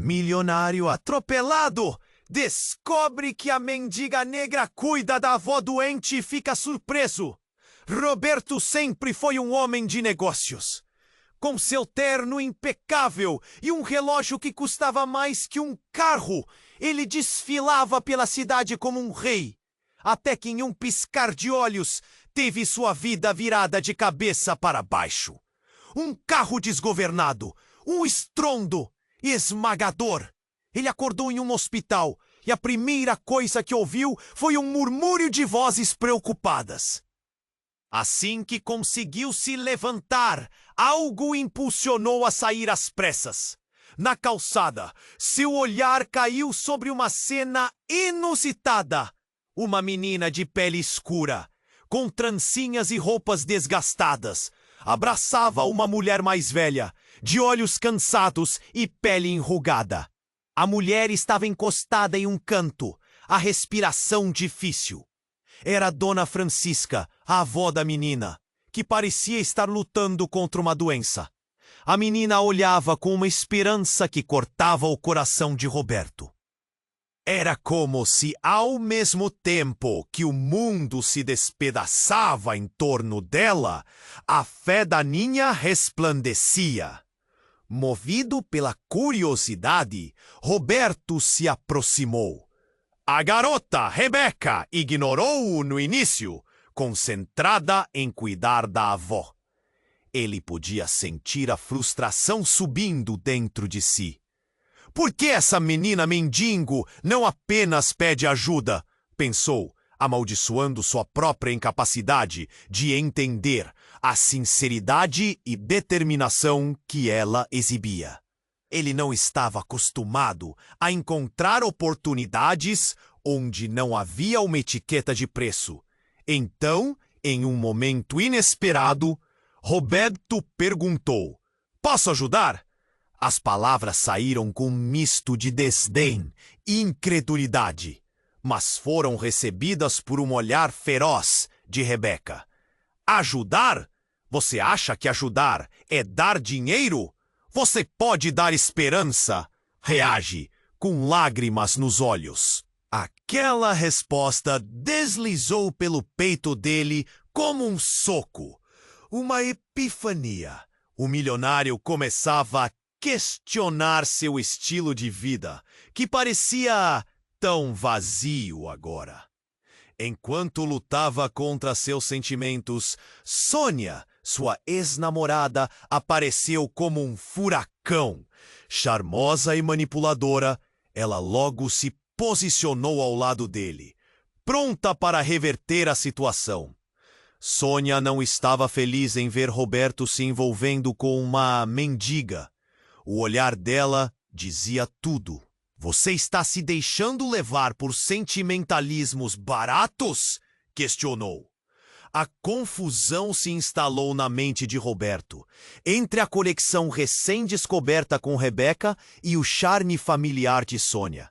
Milionário atropelado descobre que a mendiga negra cuida da avó doente e fica surpreso. Roberto sempre foi um homem de negócios. Com seu terno impecável e um relógio que custava mais que um carro, ele desfilava pela cidade como um rei, até que em um piscar de olhos teve sua vida virada de cabeça para baixo. Um carro desgovernado, um estrondo esmagador. Ele acordou em um hospital e a primeira coisa que ouviu foi um murmúrio de vozes preocupadas. Assim que conseguiu se levantar, algo o impulsionou a sair às pressas. Na calçada, seu olhar caiu sobre uma cena inusitada. Uma menina de pele escura, com trancinhas e roupas desgastadas, abraçava uma mulher mais velha, de olhos cansados e pele enrugada. A mulher estava encostada em um canto, a respiração difícil. Era Dona Francisca, a avó da menina, que parecia estar lutando contra uma doença. A menina a olhava com uma esperança que cortava o coração de Roberto. Era como se, ao mesmo tempo que o mundo se despedaçava em torno dela, a fé da ninha resplandecia. Movido pela curiosidade, Roberto se aproximou. A garota, Rebeca, ignorou-o no início, concentrada em cuidar da avó. Ele podia sentir a frustração subindo dentro de si. Por que essa menina mendigo não apenas pede ajuda? Pensou, amaldiçoando sua própria incapacidade de entender a sinceridade e determinação que ela exibia. Ele não estava acostumado a encontrar oportunidades onde não havia uma etiqueta de preço. Então, em um momento inesperado, Roberto perguntou: "Posso ajudar?" As palavras saíram com um misto de desdém e incredulidade, mas foram recebidas por um olhar feroz de Rebeca. Ajudar? Você acha que ajudar é dar dinheiro? Você pode dar esperança? Reage, com lágrimas nos olhos. Aquela resposta deslizou pelo peito dele como um soco. Uma epifania. O milionário começava a questionar seu estilo de vida, que parecia tão vazio agora. Enquanto lutava contra seus sentimentos, Sônia, sua ex-namorada, apareceu como um furacão. Charmosa e manipuladora, ela logo se posicionou ao lado dele, pronta para reverter a situação. Sônia não estava feliz em ver Roberto se envolvendo com uma mendiga. O olhar dela dizia tudo. "Você está se deixando levar por sentimentalismos baratos?" questionou. A confusão se instalou na mente de Roberto, entre a conexão recém-descoberta com Rebeca e o charme familiar de Sônia.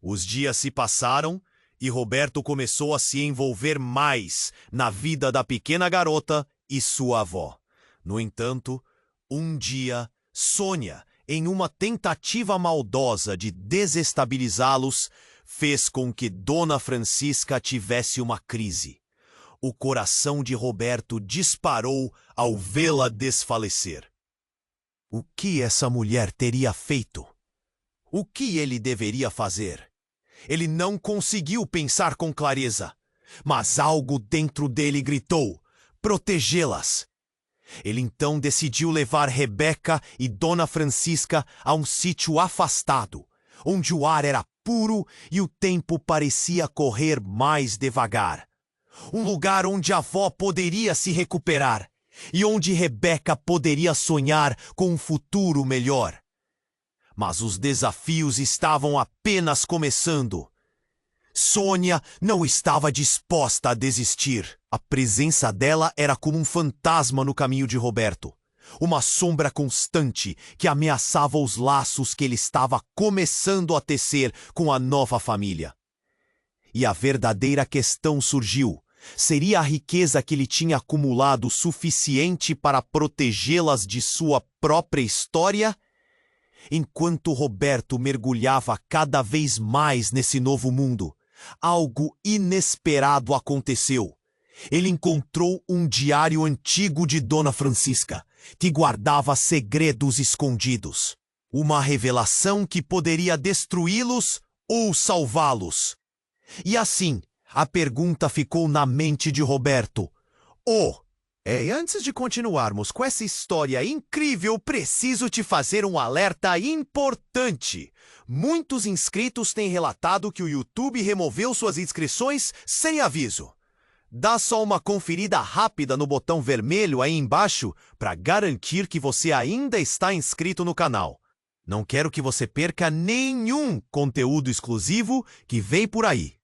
Os dias se passaram e Roberto começou a se envolver mais na vida da pequena garota e sua avó. No entanto, um dia, Sônia, em uma tentativa maldosa de desestabilizá-los, fez com que Dona Francisca tivesse uma crise. O coração de Roberto disparou ao vê-la desfalecer. O que essa mulher teria feito? O que ele deveria fazer? Ele não conseguiu pensar com clareza, mas algo dentro dele gritou: protegê-las. Ele então decidiu levar Rebeca e Dona Francisca a um sítio afastado, onde o ar era puro e o tempo parecia correr mais devagar. Um lugar onde a avó poderia se recuperar e onde Rebeca poderia sonhar com um futuro melhor. Mas os desafios estavam apenas começando. Sônia não estava disposta a desistir. A presença dela era como um fantasma no caminho de Roberto. Uma sombra constante que ameaçava os laços que ele estava começando a tecer com a nova família. E a verdadeira questão surgiu. Seria a riqueza que ele tinha acumulado suficiente para protegê-las de sua própria história? Enquanto Roberto mergulhava cada vez mais nesse novo mundo, algo inesperado aconteceu. Ele encontrou um diário antigo de Dona Francisca, que guardava segredos escondidos. Uma revelação que poderia destruí-los ou salvá-los. E assim, a pergunta ficou na mente de Roberto. Antes de continuarmos com essa história incrível, preciso te fazer um alerta importante. Muitos inscritos têm relatado que o YouTube removeu suas inscrições sem aviso. Dá só uma conferida rápida no botão vermelho aí embaixo para garantir que você ainda está inscrito no canal. Não quero que você perca nenhum conteúdo exclusivo que vem por aí.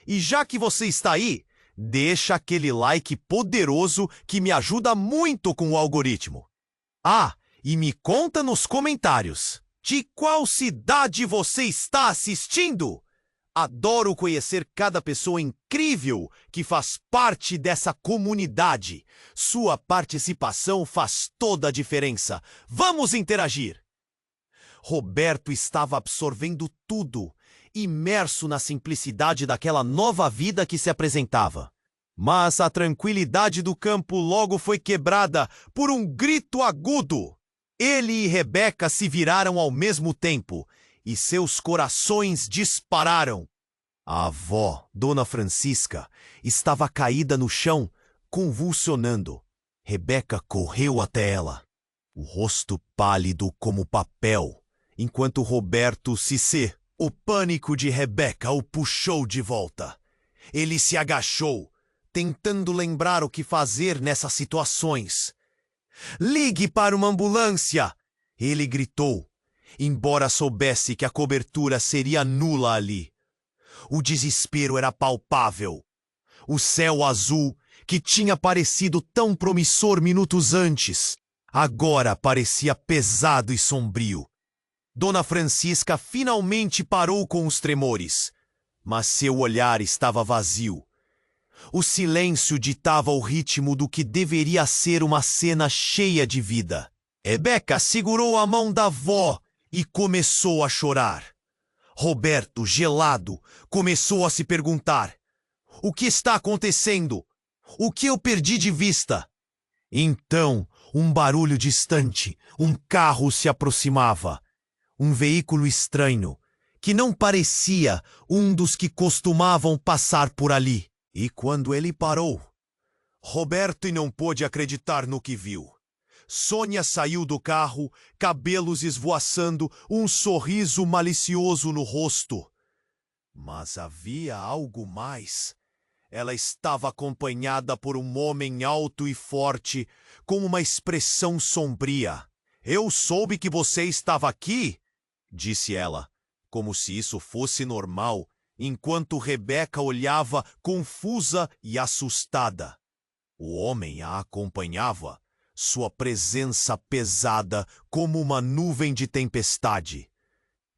E já que você está aí, deixa aquele like poderoso que me ajuda muito com o algoritmo. E me conta nos comentários, de qual cidade você está assistindo? Adoro conhecer cada pessoa incrível que faz parte dessa comunidade. Sua participação faz toda a diferença. Vamos interagir! Roberto estava absorvendo tudo, imerso na simplicidade daquela nova vida que se apresentava. Mas a tranquilidade do campo logo foi quebrada por um grito agudo. Ele e Rebeca se viraram ao mesmo tempo, e seus corações dispararam. A avó, Dona Francisca, estava caída no chão, convulsionando. Rebeca correu até ela, o rosto pálido como papel, enquanto Roberto O pânico de Rebeca o puxou de volta. Ele se agachou, tentando lembrar o que fazer nessas situações. "Ligue para uma ambulância!" ele gritou, embora soubesse que a cobertura seria nula ali. O desespero era palpável. O céu azul, que tinha parecido tão promissor minutos antes, agora parecia pesado e sombrio. Dona Francisca finalmente parou com os tremores, mas seu olhar estava vazio. O silêncio ditava o ritmo do que deveria ser uma cena cheia de vida. Rebeca segurou a mão da avó e começou a chorar. Roberto, gelado, começou a se perguntar: o que está acontecendo? O que eu perdi de vista? Então, um barulho distante, um carro se aproximava. Um veículo estranho, que não parecia um dos que costumavam passar por ali. E quando ele parou, Roberto não pôde acreditar no que viu. Sônia saiu do carro, cabelos esvoaçando, um sorriso malicioso no rosto. Mas havia algo mais. Ela estava acompanhada por um homem alto e forte, com uma expressão sombria. "Eu soube que você estava aqui", disse ela, como se isso fosse normal, enquanto Rebeca olhava confusa e assustada. O homem a acompanhava, sua presença pesada como uma nuvem de tempestade.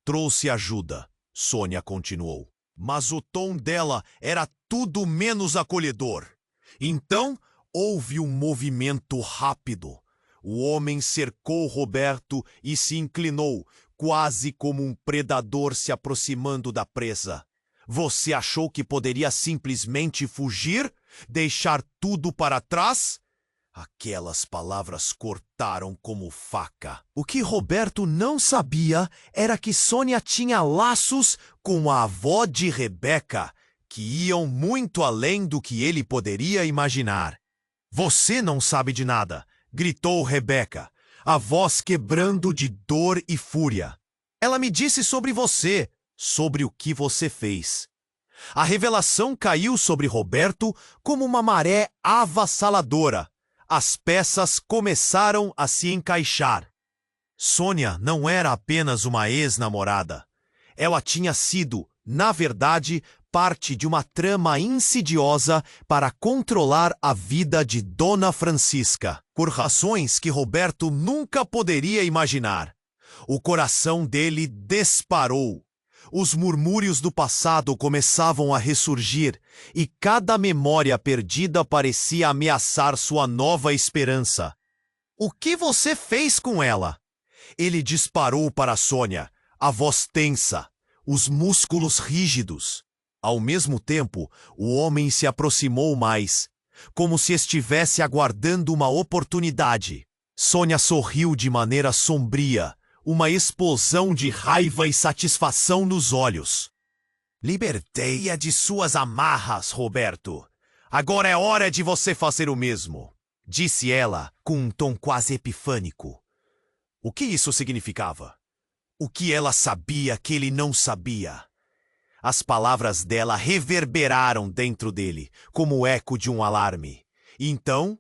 "Trouxe ajuda", Sônia continuou, mas o tom dela era tudo menos acolhedor. Então, houve um movimento rápido. O homem cercou Roberto e se inclinou, quase como um predador se aproximando da presa. "Você achou que poderia simplesmente fugir? Deixar tudo para trás?" Aquelas palavras cortaram como faca. O que Roberto não sabia era que Sônia tinha laços com a avó de Rebeca, que iam muito além do que ele poderia imaginar. "Você não sabe de nada", gritou Rebeca, a voz quebrando de dor e fúria. "Ela me disse sobre você, sobre o que você fez." A revelação caiu sobre Roberto como uma maré avassaladora. As peças começaram a se encaixar. Sônia não era apenas uma ex-namorada. Ela tinha sido, na verdade, parte de uma trama insidiosa para controlar a vida de Dona Francisca, por razões que Roberto nunca poderia imaginar. O coração dele disparou. Os murmúrios do passado começavam a ressurgir, e cada memória perdida parecia ameaçar sua nova esperança. "O que você fez com ela?" Ele disparou para Sônia, a voz tensa, os músculos rígidos. Ao mesmo tempo, o homem se aproximou mais, como se estivesse aguardando uma oportunidade. Sônia sorriu de maneira sombria, uma explosão de raiva e satisfação nos olhos. Libertei-a de suas amarras, Roberto. Agora é hora de você fazer o mesmo, disse ela com um tom quase epifânico. O que isso significava? O que ela sabia que ele não sabia? As palavras dela reverberaram dentro dele, como o eco de um alarme. E então,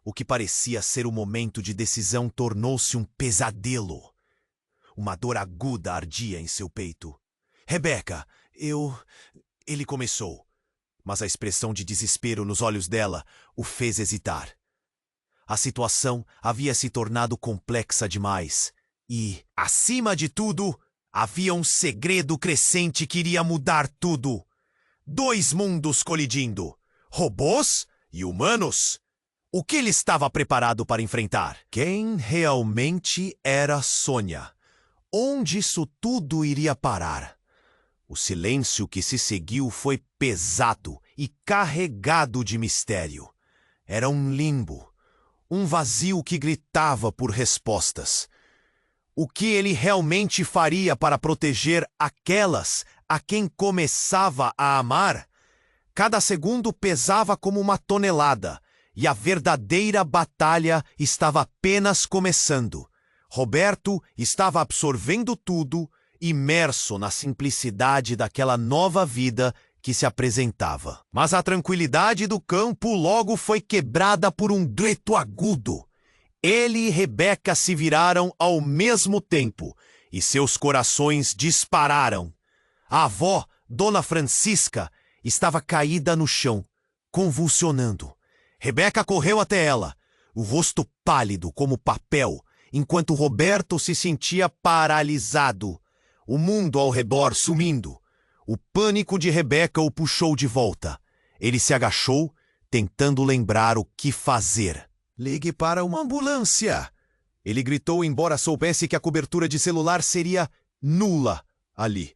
o que parecia ser o momento de decisão tornou-se um pesadelo. Uma dor aguda ardia em seu peito. Rebeca, Ele começou, mas a expressão de desespero nos olhos dela o fez hesitar. A situação havia se tornado complexa demais e, acima de tudo, havia um segredo crescente que iria mudar tudo. 2 mundos colidindo, robôs e humanos. O que ele estava preparado para enfrentar? Quem realmente era Sônia? Onde isso tudo iria parar? O silêncio que se seguiu foi pesado e carregado de mistério. Era um limbo, um vazio que gritava por respostas. O que ele realmente faria para proteger aquelas a quem começava a amar? Cada segundo pesava como uma tonelada, e a verdadeira batalha estava apenas começando. Roberto estava absorvendo tudo, imerso na simplicidade daquela nova vida que se apresentava. Mas a tranquilidade do campo logo foi quebrada por um grito agudo. Ele e Rebeca se viraram ao mesmo tempo, e seus corações dispararam. A avó, Dona Francisca, estava caída no chão, convulsionando. Rebeca correu até ela, o rosto pálido como papel, enquanto Roberto se sentia paralisado. O mundo ao redor sumindo. O pânico de Rebeca o puxou de volta. Ele se agachou, tentando lembrar o que fazer. Ligue para uma ambulância! Ele gritou, embora soubesse que a cobertura de celular seria nula ali.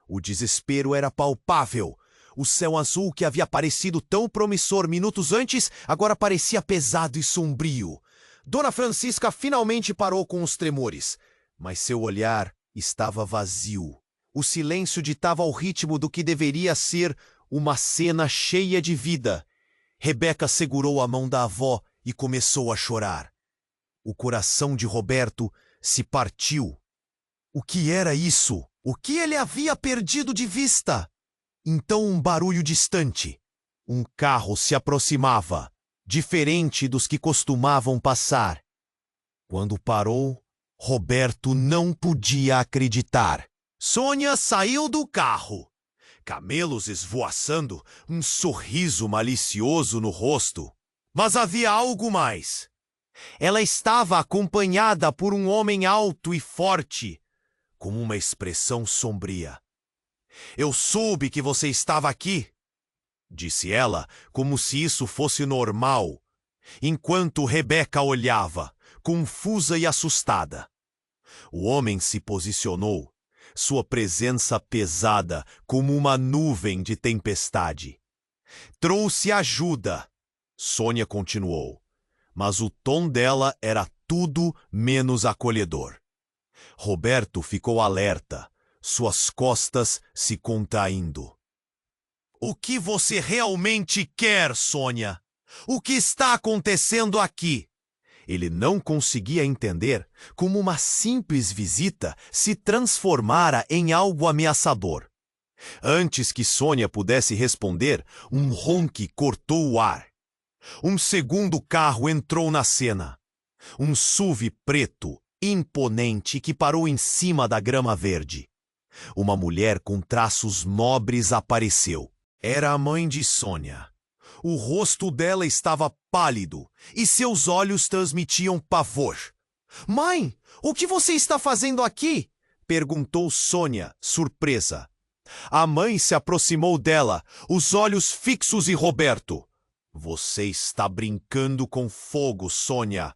O desespero era palpável. O céu azul que havia parecido tão promissor minutos antes, agora parecia pesado e sombrio. Dona Francisca finalmente parou com os tremores, mas seu olhar estava vazio. O silêncio ditava o ritmo do que deveria ser uma cena cheia de vida. Rebeca segurou a mão da avó e começou a chorar. O coração de Roberto se partiu. O que era isso? O que ele havia perdido de vista? Então um barulho distante. Um carro se aproximava, diferente dos que costumavam passar. Quando parou, Roberto não podia acreditar. Sônia saiu do carro. Camelos esvoaçando, um sorriso malicioso no rosto. Mas havia algo mais. Ela estava acompanhada por um homem alto e forte, com uma expressão sombria. Eu soube que você estava aqui, disse ela, como se isso fosse normal, enquanto Rebeca olhava, confusa e assustada. O homem se posicionou, sua presença pesada como uma nuvem de tempestade. Trouxe ajuda, Sônia continuou, mas o tom dela era tudo menos acolhedor. Roberto ficou alerta, suas costas se contraindo. O que você realmente quer, Sônia? O que está acontecendo aqui? Ele não conseguia entender como uma simples visita se transformara em algo ameaçador. Antes que Sônia pudesse responder, um ronque cortou o ar. Um segundo carro entrou na cena. Um SUV preto, imponente, que parou em cima da grama verde. Uma mulher com traços nobres apareceu. Era a mãe de Sônia. O rosto dela estava pálido e seus olhos transmitiam pavor. — Mãe, o que você está fazendo aqui? Perguntou Sônia, surpresa. A mãe se aproximou dela, os olhos fixos em Roberto. — Você está brincando com fogo, Sônia.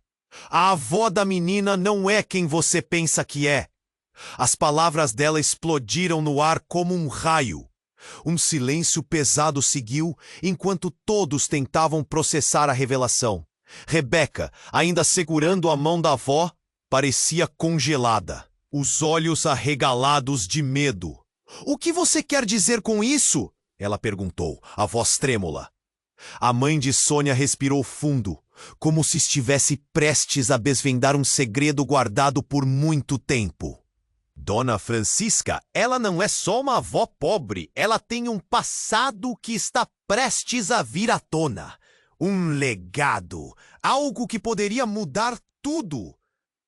A avó da menina não é quem você pensa que é. As palavras dela explodiram no ar como um raio. Um silêncio pesado seguiu enquanto todos tentavam processar a revelação. Rebeca, ainda segurando a mão da avó, parecia congelada, os olhos arregalados de medo. "O que você quer dizer com isso?" ela perguntou, a voz trêmula. A mãe de Sônia respirou fundo, como se estivesse prestes a desvendar um segredo guardado por muito tempo. Dona Francisca, ela não é só uma avó pobre, ela tem um passado que está prestes a vir à tona. Um legado, algo que poderia mudar tudo.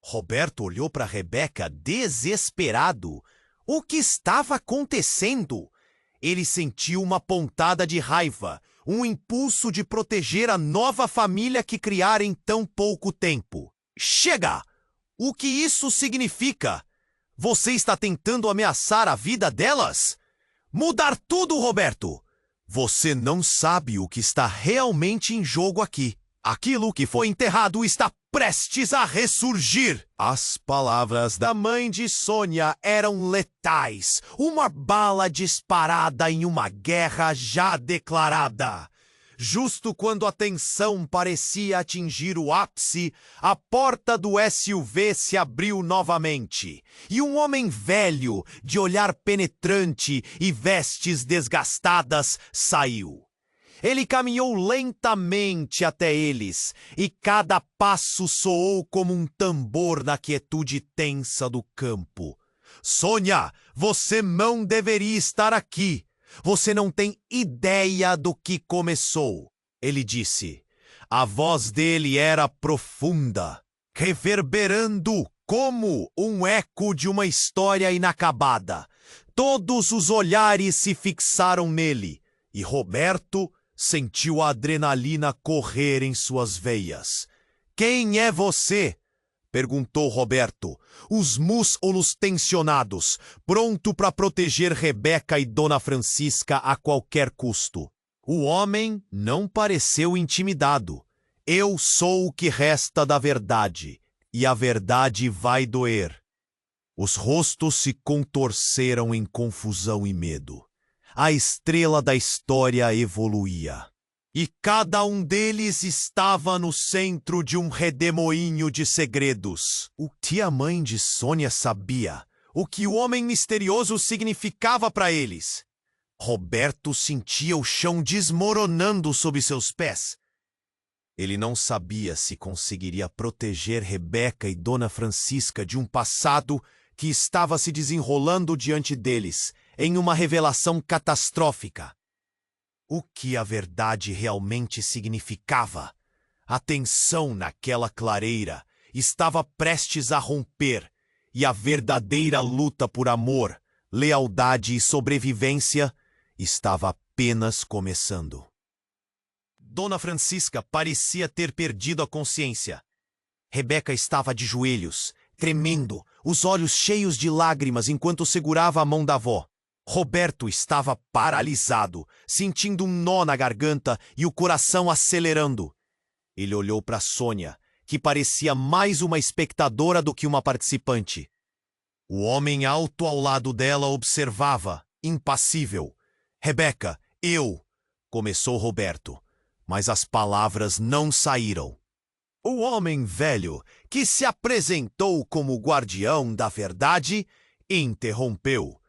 Roberto olhou para Rebeca desesperado. O que estava acontecendo? Ele sentiu uma pontada de raiva, um impulso de proteger a nova família que criara em tão pouco tempo. Chega! O que isso significa? Você está tentando ameaçar a vida delas? Mudar tudo, Roberto! Você não sabe o que está realmente em jogo aqui. Aquilo que foi enterrado está prestes a ressurgir. As palavras da mãe de Sônia eram letais. Uma bala disparada em uma guerra já declarada. Justo quando a tensão parecia atingir o ápice, a porta do SUV se abriu novamente, e um homem velho, de olhar penetrante e vestes desgastadas, saiu. Ele caminhou lentamente até eles, e cada passo soou como um tambor na quietude tensa do campo. "Sônia, você não deveria estar aqui. Você não tem ideia do que começou", ele disse. A voz dele era profunda, reverberando como um eco de uma história inacabada. Todos os olhares se fixaram nele, e Roberto sentiu a adrenalina correr em suas veias. "Quem é você?" perguntou Roberto, os músculos tensionados, pronto para proteger Rebeca e Dona Francisca a qualquer custo. O homem não pareceu intimidado. "Eu sou o que resta da verdade, e a verdade vai doer." Os rostos se contorceram em confusão e medo. A estrela da história evoluía. E cada um deles estava no centro de um redemoinho de segredos. O que a mãe de Sônia sabia? O que o homem misterioso significava para eles? Roberto sentia o chão desmoronando sob seus pés. Ele não sabia se conseguiria proteger Rebeca e Dona Francisca de um passado que estava se desenrolando diante deles, em uma revelação catastrófica. O que a verdade realmente significava? A tensão naquela clareira estava prestes a romper, e a verdadeira luta por amor, lealdade e sobrevivência estava apenas começando. Dona Francisca parecia ter perdido a consciência. Rebeca estava de joelhos, tremendo, os olhos cheios de lágrimas enquanto segurava a mão da avó. Roberto estava paralisado, sentindo um nó na garganta e o coração acelerando. Ele olhou para Sônia, que parecia mais uma espectadora do que uma participante. O homem alto ao lado dela observava, impassível. "Rebeca, começou Roberto, mas as palavras não saíram. O homem velho, que se apresentou como guardião da verdade, interrompeu.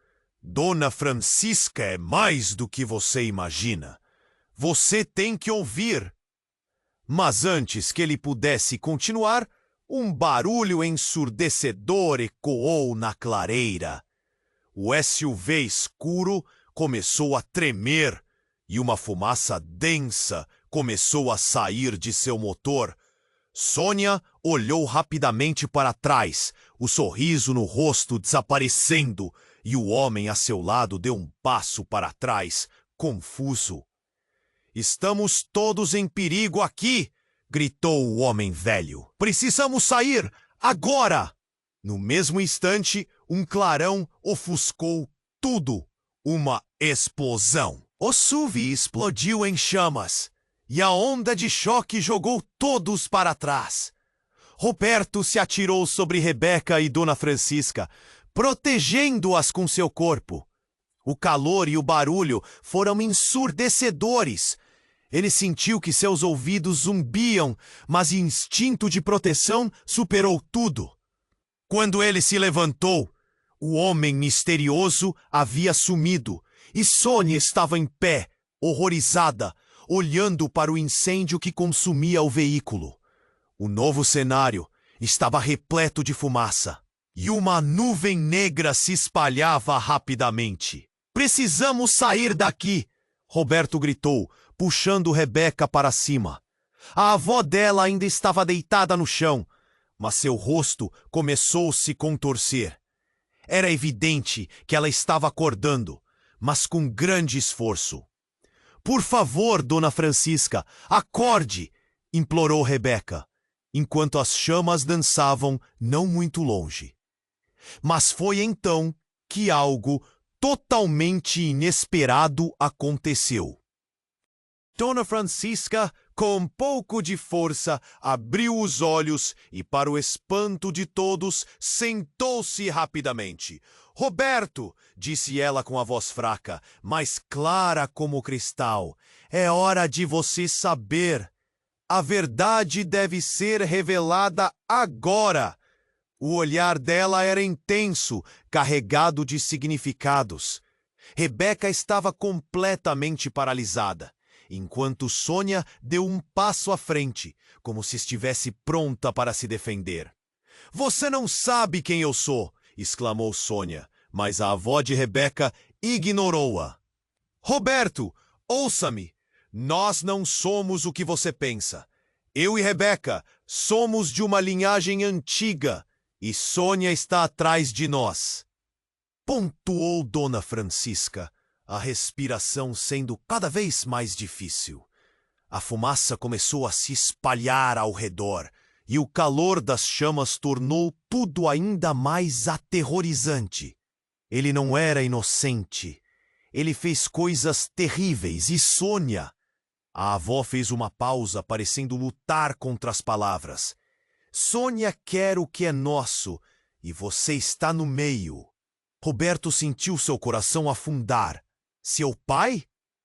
"Dona Francisca é mais do que você imagina. Você tem que ouvir." Mas antes que ele pudesse continuar, um barulho ensurdecedor ecoou na clareira. O SUV escuro começou a tremer e uma fumaça densa começou a sair de seu motor. Sônia olhou rapidamente para trás, o sorriso no rosto desaparecendo, e o homem a seu lado deu um passo para trás, confuso. "Estamos todos em perigo aqui!" gritou o homem velho. "Precisamos sair, agora!" No mesmo instante, um clarão ofuscou tudo. Uma explosão. O SUV explodiu em chamas, e a onda de choque jogou todos para trás. Roberto se atirou sobre Rebeca e Dona Francisca, protegendo-as com seu corpo. O calor e o barulho foram ensurdecedores. Ele sentiu que seus ouvidos zumbiam, mas o instinto de proteção superou tudo. Quando ele se levantou, o homem misterioso havia sumido e Sônia estava em pé, horrorizada, olhando para o incêndio que consumia o veículo. O novo cenário estava repleto de fumaça e uma nuvem negra se espalhava rapidamente. "Precisamos sair daqui!" Roberto gritou, puxando Rebeca para cima. A avó dela ainda estava deitada no chão, mas seu rosto começou a se contorcer. Era evidente que ela estava acordando, mas com grande esforço. "Por favor, Dona Francisca, acorde!" implorou Rebeca, enquanto as chamas dançavam não muito longe. Mas foi então que algo totalmente inesperado aconteceu. Dona Francisca, com um pouco de força, abriu os olhos e, para o espanto de todos, sentou-se rapidamente. "Roberto", disse ela com a voz fraca, mas clara como o cristal, "é hora de você saber. A verdade deve ser revelada agora." O olhar dela era intenso, carregado de significados. Rebeca estava completamente paralisada, enquanto Sônia deu um passo à frente, como se estivesse pronta para se defender. "Você não sabe quem eu sou!" exclamou Sônia, mas a avó de Rebeca ignorou-a. "Roberto, ouça-me! Nós não somos o que você pensa. Eu e Rebeca somos de uma linhagem antiga, e Sônia está atrás de nós", pontuou Dona Francisca, a respiração sendo cada vez mais difícil. A fumaça começou a se espalhar ao redor, e o calor das chamas tornou tudo ainda mais aterrorizante. Ele não era inocente. Ele fez coisas terríveis, e Sônia... A avó fez uma pausa, parecendo lutar contra as palavras. "Sônia quer o que é nosso, e você está no meio." Roberto sentiu seu coração afundar. Seu pai?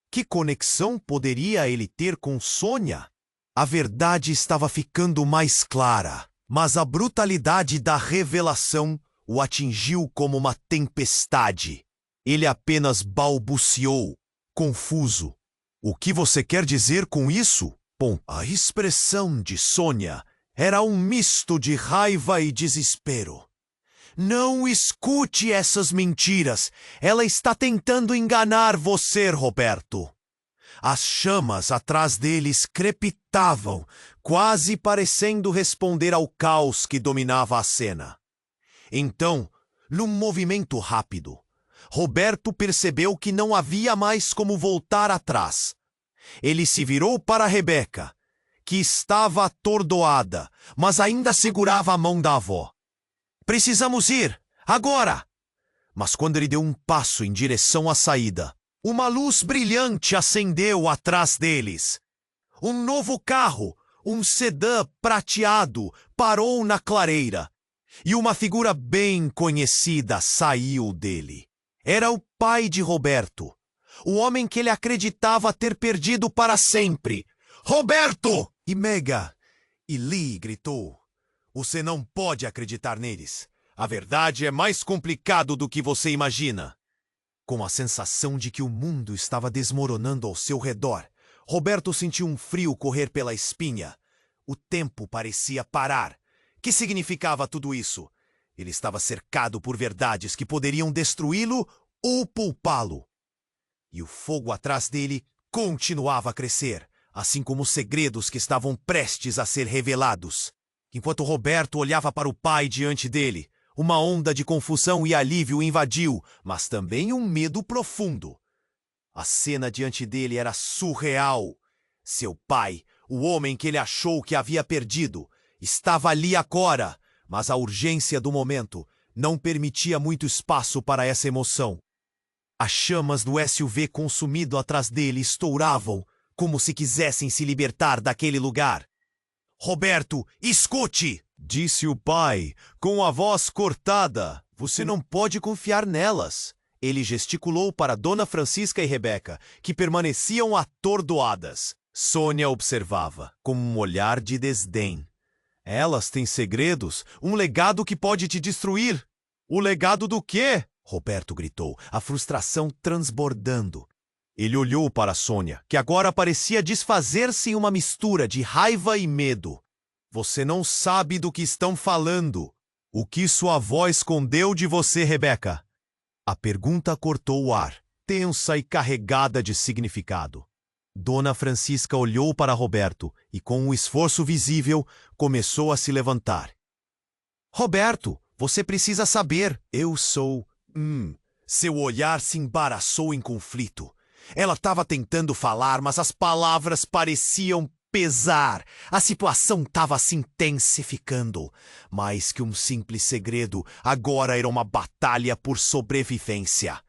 Que conexão poderia ele ter com Sônia? A verdade estava ficando mais clara, mas a brutalidade da revelação o atingiu como uma tempestade. Ele apenas balbuciou, confuso. "O que você quer dizer com isso?" Bom, a expressão de Sônia era um misto de raiva e desespero. "Não escute essas mentiras. Ela está tentando enganar você, Roberto." As chamas atrás deles crepitavam, quase parecendo responder ao caos que dominava a cena. Então, num movimento rápido, Roberto percebeu que não havia mais como voltar atrás. Ele se virou para Rebeca, que estava atordoada, mas ainda segurava a mão da avó. "Precisamos ir, agora!" Mas quando ele deu um passo em direção à saída, uma luz brilhante acendeu atrás deles. Um novo carro, um sedã prateado, parou na clareira, e uma figura bem conhecida saiu dele. Era o pai de Roberto, o homem que ele acreditava ter perdido para sempre. "Roberto!" E Mega e Lee gritou. "Você não pode acreditar neles. A verdade é mais complicado do que você imagina." Com a sensação de que o mundo estava desmoronando ao seu redor, Roberto sentiu um frio correr pela espinha. O tempo parecia parar. Que significava tudo isso? Ele estava cercado por verdades que poderiam destruí-lo ou poupá-lo. E o fogo atrás dele continuava a crescer, assim como os segredos que estavam prestes a ser revelados. Enquanto Roberto olhava para o pai diante dele, uma onda de confusão e alívio invadiu, mas também um medo profundo. A cena diante dele era surreal. Seu pai, o homem que ele achou que havia perdido, estava ali agora, mas a urgência do momento não permitia muito espaço para essa emoção. As chamas do SUV consumido atrás dele estouravam, como se quisessem se libertar daquele lugar. "Roberto, escute!" Disse o pai, com a voz cortada. Você não pode confiar nelas. Ele gesticulou para Dona Francisca e Rebeca, que permaneciam atordoadas. Sônia observava, com um olhar de desdém. Elas têm segredos, um legado que pode te destruir. O legado do quê? Roberto gritou, a frustração transbordando. Ele olhou para Sônia, que agora parecia desfazer-se em uma mistura de raiva e medo. Você não sabe do que estão falando. O que sua avó escondeu de você, Rebeca? A pergunta cortou o ar, tensa e carregada de significado. Dona Francisca olhou para Roberto e, com um esforço visível, começou a se levantar. Roberto, você precisa saber. Eu sou... Seu olhar se embaraçou em conflito. Ela estava tentando falar, mas as palavras pareciam pesar. A situação estava se intensificando. Mais que um simples segredo, agora era uma batalha por sobrevivência.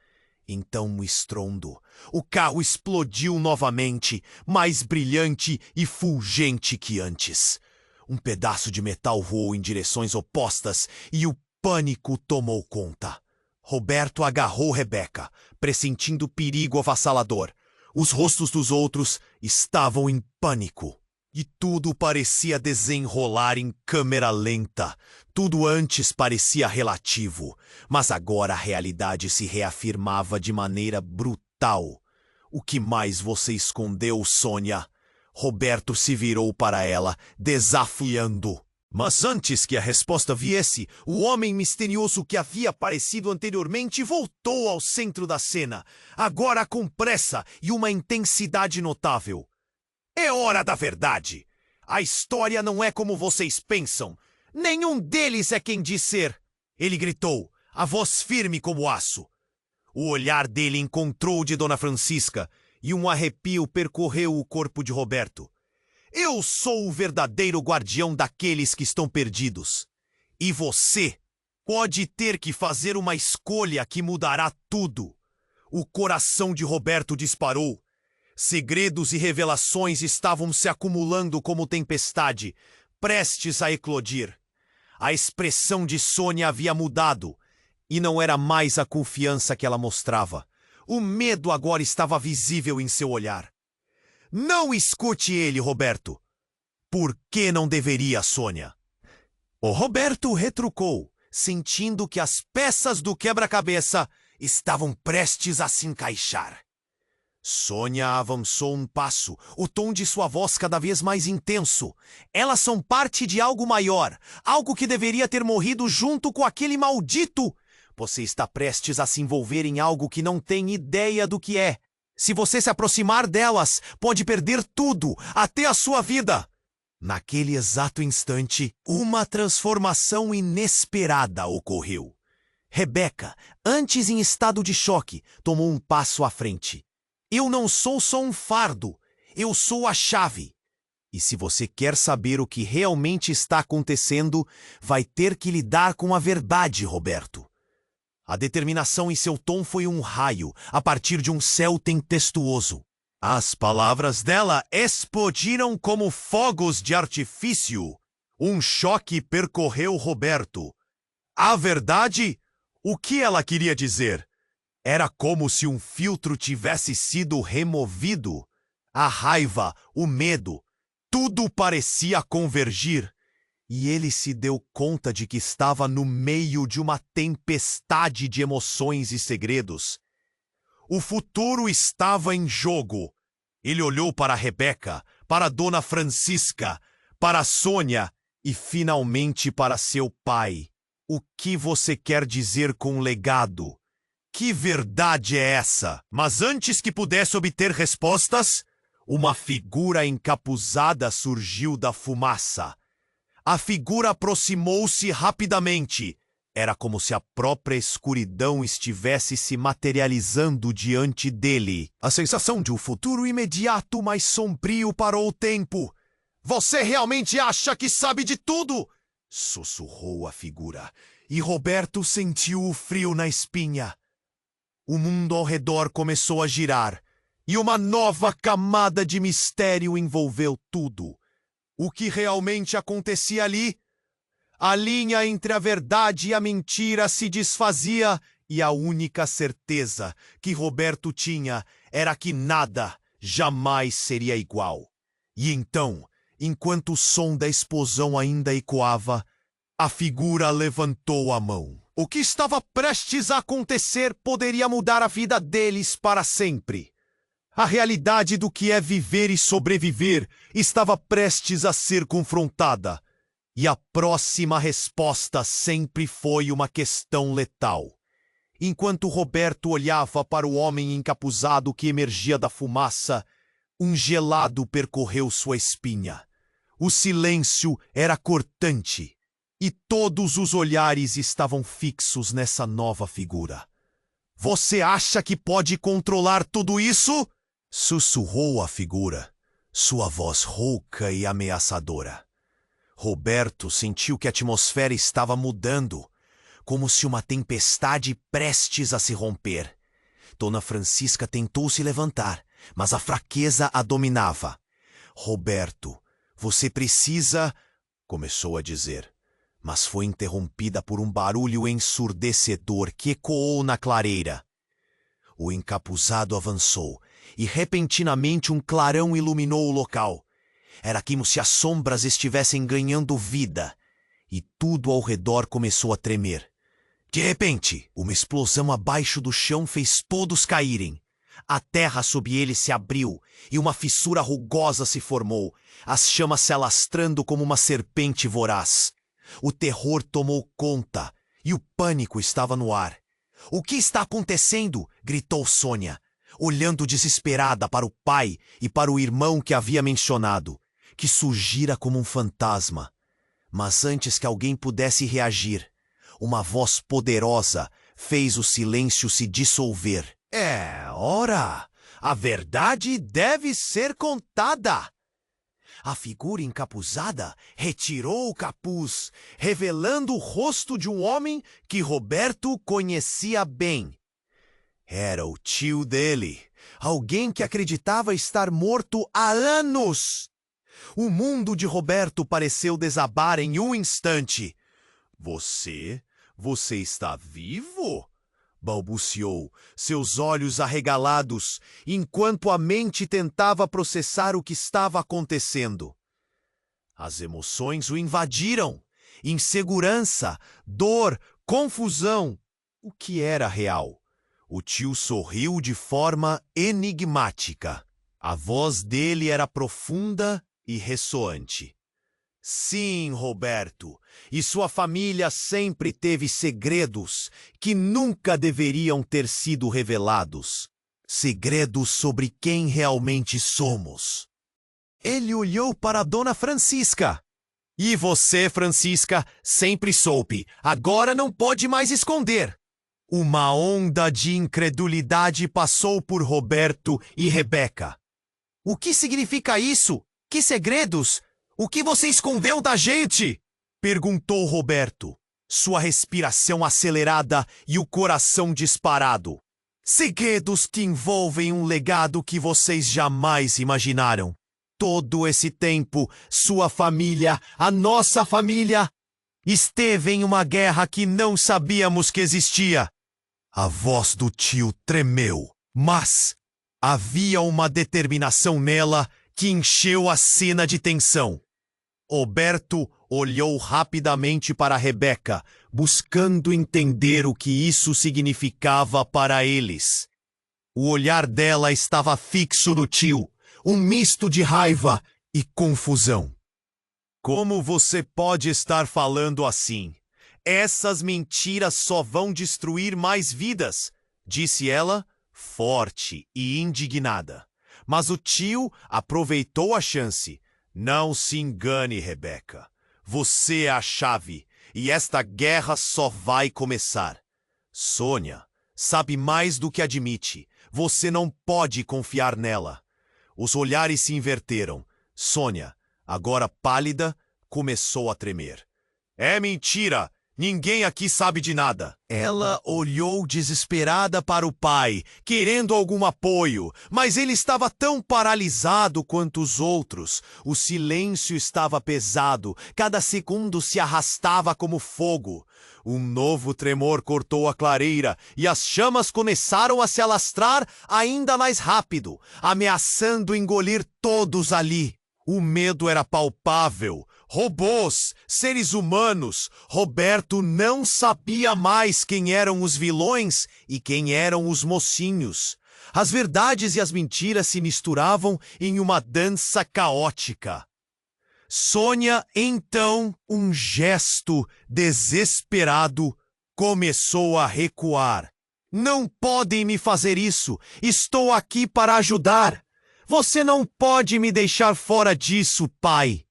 Então um estrondo. O carro explodiu novamente, mais brilhante e fulgente que antes. Um pedaço de metal voou em direções opostas e o pânico tomou conta. Roberto agarrou Rebeca, pressentindo perigo avassalador. Os rostos dos outros estavam em pânico. E tudo parecia desenrolar em câmera lenta. Tudo antes parecia relativo, mas agora a realidade se reafirmava de maneira brutal. O que mais você escondeu, Sônia? Roberto se virou para ela, desafiando. Mas antes que a resposta viesse, o homem misterioso que havia aparecido anteriormente voltou ao centro da cena, agora com pressa e uma intensidade notável. É hora da verdade. A história não é como vocês pensam. Nenhum deles é quem diz ser. Ele gritou, a voz firme como aço. O olhar dele encontrou o de Dona Francisca e um arrepio percorreu o corpo de Roberto. Eu sou o verdadeiro guardião daqueles que estão perdidos. E você pode ter que fazer uma escolha que mudará tudo. O coração de Roberto disparou. Segredos e revelações estavam se acumulando como tempestade, prestes a eclodir. A expressão de Sônia havia mudado, e não era mais a confiança que ela mostrava. O medo agora estava visível em seu olhar. Não escute ele, Roberto. Por que não deveria, Sônia? O Roberto retrucou, sentindo que as peças do quebra-cabeça estavam prestes a se encaixar. Sônia avançou um passo, o tom de sua voz cada vez mais intenso. Elas são parte de algo maior, algo que deveria ter morrido junto com aquele maldito. Você está prestes a se envolver em algo que não tem ideia do que é. Se você se aproximar delas, pode perder tudo, até a sua vida. Naquele exato instante, uma transformação inesperada ocorreu. Rebeca, antes em estado de choque, tomou um passo à frente. Eu não sou só um fardo, eu sou a chave. E se você quer saber o que realmente está acontecendo, vai ter que lidar com a verdade, Roberto. A determinação em seu tom foi um raio, a partir de um céu tempestuoso. As palavras dela explodiram como fogos de artifício. Um choque percorreu Roberto. A verdade? O que ela queria dizer? Era como se um filtro tivesse sido removido. A raiva, o medo, tudo parecia convergir. E ele se deu conta de que estava no meio de uma tempestade de emoções e segredos. O futuro estava em jogo. Ele olhou para Rebeca, para Dona Francisca, para Sônia e finalmente para seu pai. O que você quer dizer com legado? Que verdade é essa? Mas antes que pudesse obter respostas, uma figura encapuzada surgiu da fumaça. A figura aproximou-se rapidamente. Era como se a própria escuridão estivesse se materializando diante dele. A sensação de um futuro imediato mais sombrio parou o tempo. Você realmente acha que sabe de tudo? Sussurrou a figura, e Roberto sentiu o frio na espinha. O mundo ao redor começou a girar, e uma nova camada de mistério envolveu tudo. O que realmente acontecia ali? A linha entre a verdade e a mentira se desfazia e a única certeza que Roberto tinha era que nada jamais seria igual. E então, enquanto o som da explosão ainda ecoava, a figura levantou a mão. O que estava prestes a acontecer poderia mudar a vida deles para sempre. A realidade do que é viver e sobreviver estava prestes a ser confrontada. E a próxima resposta sempre foi uma questão letal. Enquanto Roberto olhava para o homem encapuzado que emergia da fumaça, um gelado percorreu sua espinha. O silêncio era cortante, e todos os olhares estavam fixos nessa nova figura. "Você acha que pode controlar tudo isso?" sussurrou a figura, sua voz rouca e ameaçadora. Roberto sentiu que a atmosfera estava mudando, como se uma tempestade prestes a se romper. Dona Francisca tentou se levantar, mas a fraqueza a dominava. "Roberto, você precisa..." começou a dizer, mas foi interrompida por um barulho ensurdecedor que ecoou na clareira. O encapuzado avançou, e repentinamente um clarão iluminou o local. Era como se as sombras estivessem ganhando vida, e tudo ao redor começou a tremer. De repente, uma explosão abaixo do chão fez todos caírem. A terra sob eles se abriu, e uma fissura rugosa se formou, as chamas se alastrando como uma serpente voraz. O terror tomou conta, e o pânico estava no ar. "O que está acontecendo?" gritou Sônia, olhando desesperada para o pai e para o irmão que havia mencionado, que surgira como um fantasma. Mas antes que alguém pudesse reagir, uma voz poderosa fez o silêncio se dissolver. Ora, a verdade deve ser contada." A figura encapuzada retirou o capuz, revelando o rosto de um homem que Roberto conhecia bem. Era o tio dele, alguém que acreditava estar morto há anos. O mundo de Roberto pareceu desabar em um instante. Você está vivo?" balbuciou, seus olhos arregalados, enquanto a mente tentava processar o que estava acontecendo. As emoções o invadiram. Insegurança, dor, confusão. O que era real? O tio sorriu de forma enigmática. A voz dele era profunda e ressoante. "Sim, Roberto, e sua família sempre teve segredos que nunca deveriam ter sido revelados. Segredos sobre quem realmente somos." Ele olhou para Dona Francisca. "E você, Francisca, sempre soube. Agora não pode mais esconder." Uma onda de incredulidade passou por Roberto e Rebeca. "O que significa isso? Que segredos? O que você escondeu da gente?" perguntou Roberto, sua respiração acelerada e o coração disparado. "Segredos que envolvem um legado que vocês jamais imaginaram. Todo esse tempo, sua família, a nossa família, esteve em uma guerra que não sabíamos que existia." A voz do tio tremeu, mas havia uma determinação nela que encheu a cena de tensão. Roberto olhou rapidamente para Rebeca, buscando entender o que isso significava para eles. O olhar dela estava fixo no tio, um misto de raiva e confusão. "Como você pode estar falando assim? Essas mentiras só vão destruir mais vidas", disse ela, forte e indignada. Mas o tio aproveitou a chance. "Não se engane, Rebeca. Você é a chave, e esta guerra só vai começar. Sônia sabe mais do que admite. Você não pode confiar nela." Os olhares se inverteram. Sônia, agora pálida, começou a tremer. "É mentira! Ninguém aqui sabe de nada. Ela olhou desesperada para o pai, querendo algum apoio, mas ele estava tão paralisado quanto os outros. O silêncio estava pesado, cada segundo se arrastava como fogo. Um novo tremor cortou a clareira e as chamas começaram a se alastrar ainda mais rápido, ameaçando engolir todos ali. O medo era palpável. Robôs, seres humanos, Roberto não sabia mais quem eram os vilões e quem eram os mocinhos. As verdades e as mentiras se misturavam em uma dança caótica. Sônia, então, um gesto desesperado, começou a recuar. Não podem me fazer isso, estou aqui para ajudar. Você não pode me deixar fora disso, pai.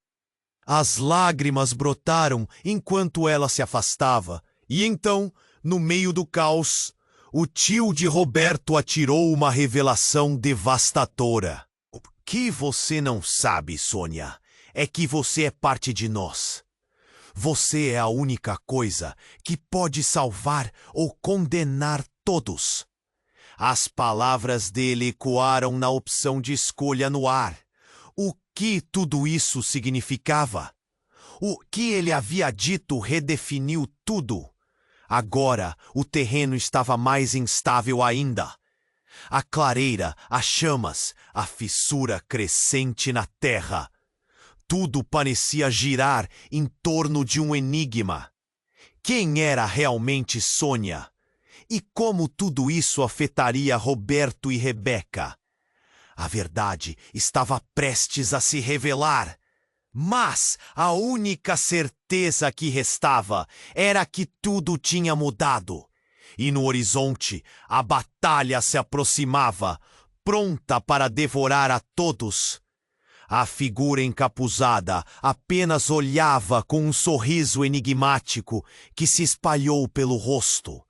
As lágrimas brotaram enquanto ela se afastava, e então, no meio do caos, o tio de Roberto atirou uma revelação devastadora. O que você não sabe, Sônia, é que você é parte de nós. Você é a única coisa que pode salvar ou condenar todos. As palavras dele ecoaram na opção de escolha no ar. O que tudo isso significava? O que ele havia dito redefiniu tudo. Agora, o terreno estava mais instável ainda. A clareira, as chamas, a fissura crescente na terra. Tudo parecia girar em torno de um enigma. Quem era realmente Sônia? E como tudo isso afetaria Roberto e Rebeca? A verdade estava prestes a se revelar. Mas a única certeza que restava era que tudo tinha mudado. E no horizonte, a batalha se aproximava, pronta para devorar a todos. A figura encapuzada apenas olhava com um sorriso enigmático que se espalhou pelo rosto.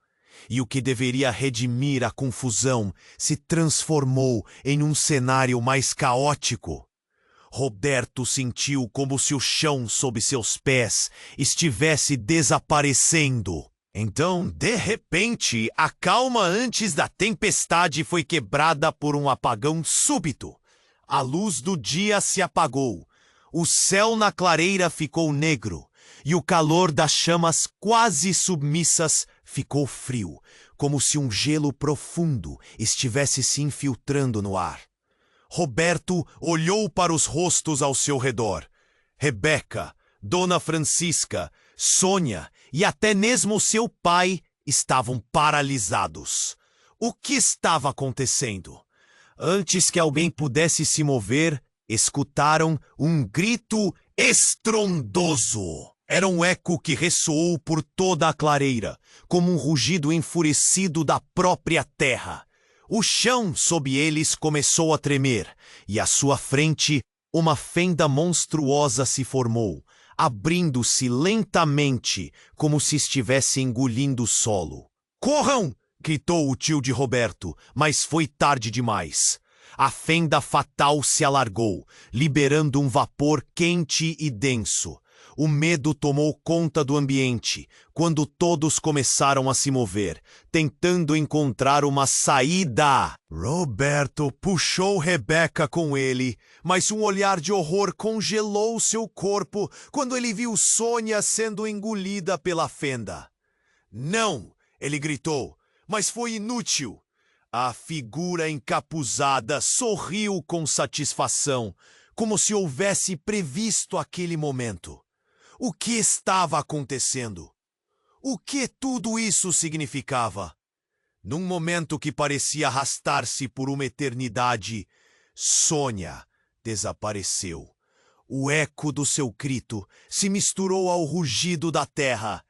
E o que deveria redimir a confusão se transformou em um cenário mais caótico. Roberto sentiu como se o chão sob seus pés estivesse desaparecendo. Então, de repente, a calma antes da tempestade foi quebrada por um apagão súbito. A luz do dia se apagou. O céu na clareira ficou negro. E o calor das chamas quase submissas ficou frio, como se um gelo profundo estivesse se infiltrando no ar. Roberto olhou para os rostos ao seu redor. Rebeca, Dona Francisca, Sônia e até mesmo seu pai estavam paralisados. O que estava acontecendo? Antes que alguém pudesse se mover, escutaram um grito estrondoso. Era um eco que ressoou por toda a clareira, como um rugido enfurecido da própria terra. O chão sob eles começou a tremer, e à sua frente uma fenda monstruosa se formou, abrindo-se lentamente, como se estivesse engolindo o solo. "Corram!" gritou o tio de Roberto, mas foi tarde demais. A fenda fatal se alargou, liberando um vapor quente e denso. O medo tomou conta do ambiente, quando todos começaram a se mover, tentando encontrar uma saída. Roberto puxou Rebeca com ele, mas um olhar de horror congelou seu corpo quando ele viu Sônia sendo engolida pela fenda. "Não!" ele gritou, mas foi inútil. A figura encapuzada sorriu com satisfação, como se houvesse previsto aquele momento. O que estava acontecendo? O que tudo isso significava? Num momento que parecia arrastar-se por uma eternidade, Sônia desapareceu. O eco do seu grito se misturou ao rugido da terra,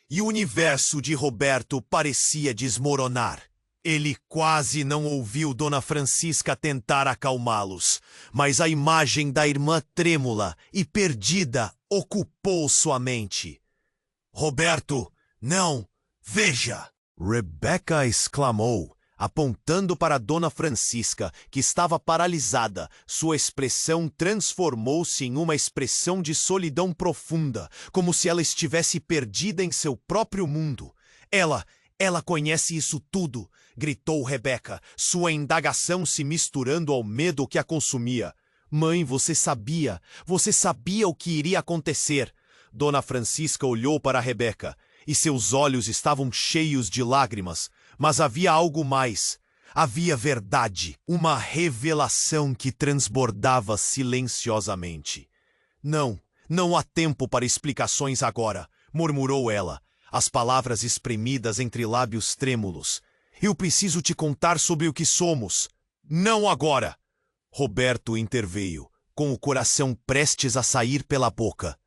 e o universo de Roberto parecia desmoronar. Ele quase não ouviu Dona Francisca tentar acalmá-los, mas a imagem da irmã trêmula e perdida ocupou sua mente. "Roberto, não! Veja!" Rebeca exclamou, Apontando para Dona Francisca, que estava paralisada, sua expressão transformou-se em uma expressão de solidão profunda, como se ela estivesse perdida em seu próprio mundo. Ela conhece isso tudo, gritou Rebeca, sua indagação se misturando ao medo que a consumia. Mãe, você sabia o que iria acontecer. Dona Francisca olhou para Rebeca, e seus olhos estavam cheios de lágrimas. Mas havia algo mais. Havia verdade, uma revelação que transbordava silenciosamente. Não há tempo para explicações agora, murmurou ela, as palavras espremidas entre lábios trêmulos. Eu preciso te contar sobre o que somos. Não agora! Roberto interveio, com o coração prestes a sair pela boca.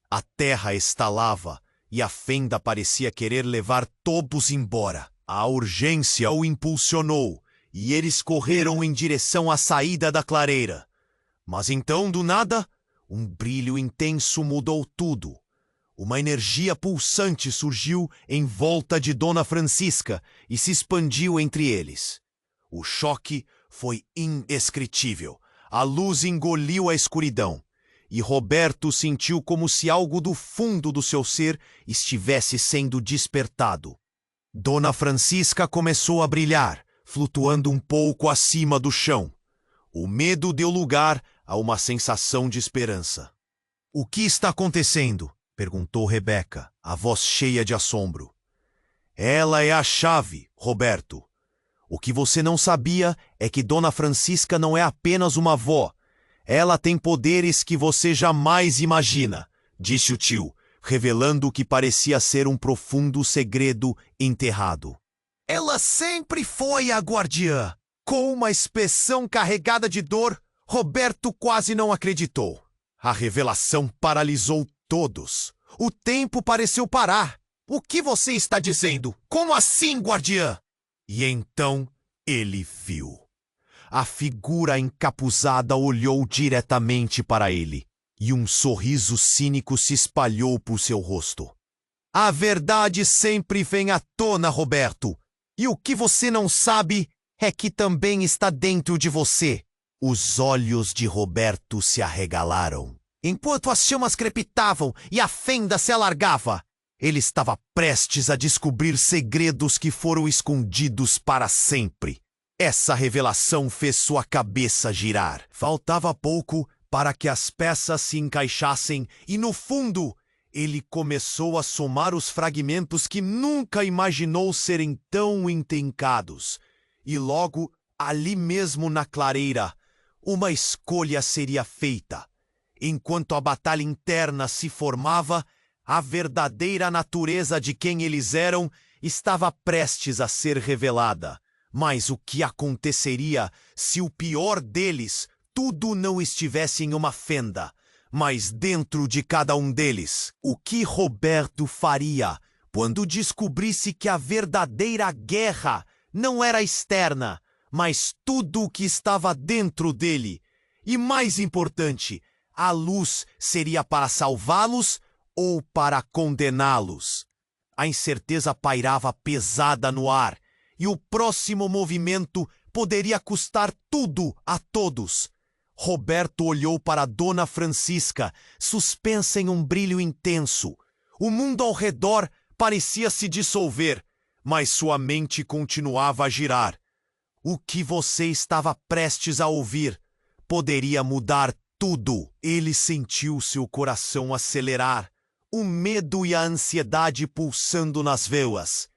A terra estalava e a fenda parecia querer levar todos embora. A urgência o impulsionou, e eles correram em direção à saída da clareira. Mas então, do nada, um brilho intenso mudou tudo. Uma energia pulsante surgiu em volta de Dona Francisca e se expandiu entre eles. O choque foi indescritível. A luz engoliu a escuridão, e Roberto sentiu como se algo do fundo do seu ser estivesse sendo despertado. Dona Francisca começou a brilhar, flutuando um pouco acima do chão. O medo deu lugar a uma sensação de esperança. O que está acontecendo? Perguntou Rebeca, a voz cheia de assombro. Ela é a chave, Roberto. O que você não sabia é que Dona Francisca não é apenas uma avó. Ela tem poderes que você jamais imagina, disse o tio, revelando o que parecia ser um profundo segredo enterrado. Ela sempre foi a guardiã. Com uma expressão carregada de dor, Roberto quase não acreditou. A revelação paralisou todos. O tempo pareceu parar. O que você está dizendo? Como assim, guardiã? E então ele viu. A figura encapuzada olhou diretamente para ele, e um sorriso cínico se espalhou por seu rosto. A verdade sempre vem à tona, Roberto. E o que você não sabe é que também está dentro de você. Os olhos de Roberto se arregalaram. Enquanto as chamas crepitavam e a fenda se alargava, ele estava prestes a descobrir segredos que foram escondidos para sempre. Essa revelação fez sua cabeça girar. Faltava pouco para que as peças se encaixassem e, no fundo, ele começou a somar os fragmentos que nunca imaginou serem tão intrincados. E logo, ali mesmo na clareira, uma escolha seria feita. Enquanto a batalha interna se formava, a verdadeira natureza de quem eles eram estava prestes a ser revelada. Mas o que aconteceria se o pior deles tudo não estivesse em uma fenda, mas dentro de cada um deles? O que Roberto faria quando descobrisse que a verdadeira guerra não era externa, mas tudo o que estava dentro dele? E mais importante, a luz seria para salvá-los ou para condená-los? A incerteza pairava pesada no ar, e o próximo movimento poderia custar tudo a todos. Roberto olhou para Dona Francisca, suspensa em um brilho intenso. O mundo ao redor parecia se dissolver, mas sua mente continuava a girar. O que você estava prestes a ouvir poderia mudar tudo. Ele sentiu seu coração acelerar, o medo e a ansiedade pulsando nas veias.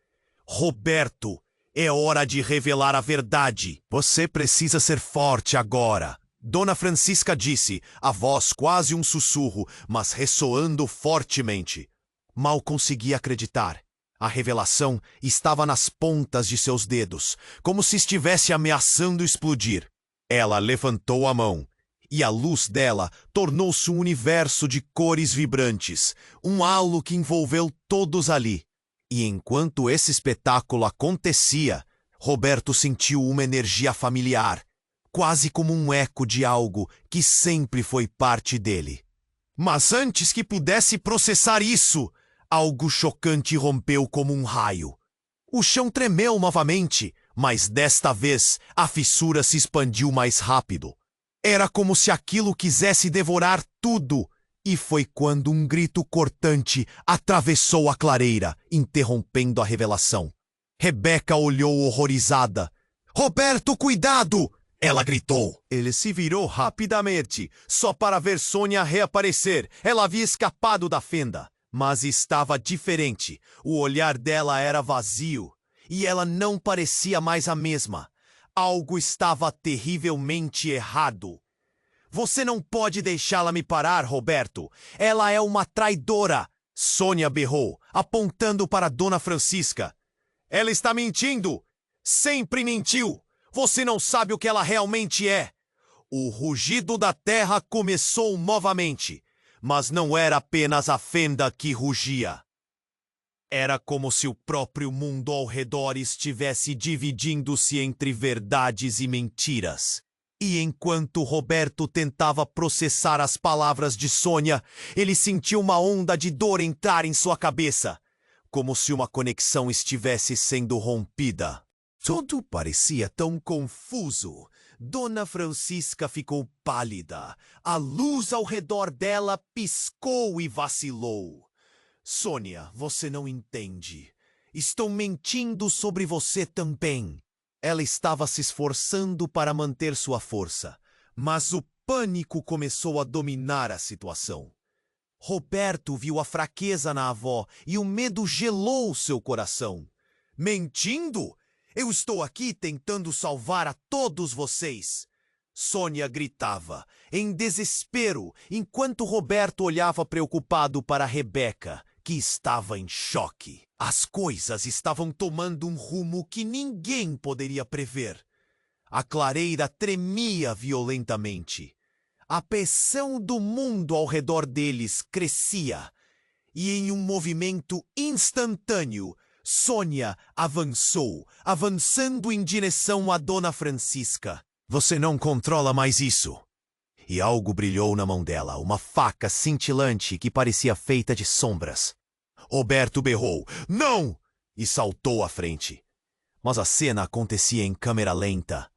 Roberto, é hora de revelar a verdade. Você precisa ser forte agora. Dona Francisca disse, a voz quase um sussurro, mas ressoando fortemente. Mal conseguia acreditar. A revelação estava nas pontas de seus dedos, como se estivesse ameaçando explodir. Ela levantou a mão, e a luz dela tornou-se um universo de cores vibrantes, um halo que envolveu todos ali. E enquanto esse espetáculo acontecia, Roberto sentiu uma energia familiar, quase como um eco de algo que sempre foi parte dele. Mas antes que pudesse processar isso, algo chocante rompeu como um raio. O chão tremeu novamente, Mas desta vez, a fissura se expandiu mais rápido. Era como se aquilo quisesse devorar tudo. E foi quando um grito cortante atravessou a clareira, interrompendo a revelação. Rebeca olhou horrorizada. "Roberto, cuidado!" ela gritou. Ele se virou rapidamente, só para ver Sônia reaparecer. Ela havia escapado da fenda, mas estava diferente. O olhar dela era vazio, e ela não parecia mais a mesma. Algo estava terrivelmente errado. "Você não pode deixá-la me parar, Roberto. Ela é uma traidora!" Sônia berrou, apontando para Dona Francisca. "Ela está mentindo! Sempre mentiu! Você não sabe o que ela realmente é!" O rugido da terra começou novamente, mas não era apenas a fenda que rugia. Era como se o próprio mundo ao redor estivesse dividindo-se entre verdades e mentiras. E enquanto Roberto tentava processar as palavras de Sônia, ele sentiu uma onda de dor entrar em sua cabeça, como se uma conexão estivesse sendo rompida. Tudo parecia tão confuso. Dona Francisca ficou pálida. A luz ao redor dela piscou e vacilou. "Sônia, você não entende. Estou mentindo sobre você também." Ela estava se esforçando para manter sua força, mas o pânico começou a dominar a situação. Roberto viu a fraqueza na avó e o medo gelou seu coração. "Mentindo? Eu estou aqui tentando salvar a todos vocês!" Sônia gritava, em desespero, enquanto Roberto olhava preocupado para Rebeca, que estava em choque. As coisas estavam tomando um rumo que ninguém poderia prever. A clareira tremia violentamente. A pressão do mundo ao redor deles crescia. E em um movimento instantâneo, Sônia avançou, avançando em direção a Dona Francisca. "Você não controla mais isso." E algo brilhou na mão dela, uma faca cintilante que parecia feita de sombras. Roberto berrou, "Não!" e saltou à frente. Mas a cena acontecia em câmera lenta.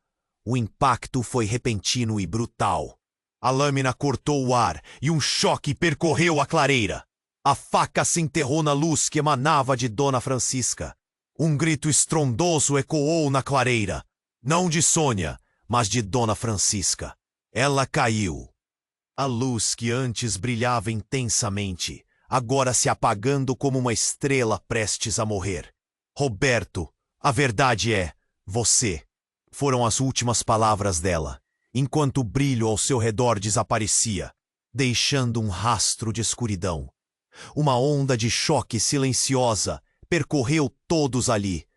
O impacto foi repentino e brutal. A lâmina cortou o ar e um choque percorreu a clareira. A faca se enterrou na luz que emanava de Dona Francisca. Um grito estrondoso ecoou na clareira. Não de Sônia, mas de Dona Francisca. Ela caiu. A luz que antes brilhava intensamente, agora se apagando como uma estrela prestes a morrer. "Roberto, a verdade é, você." Foram as últimas palavras dela, enquanto o brilho ao seu redor desaparecia, deixando um rastro de escuridão. Uma onda de choque silenciosa percorreu todos ali.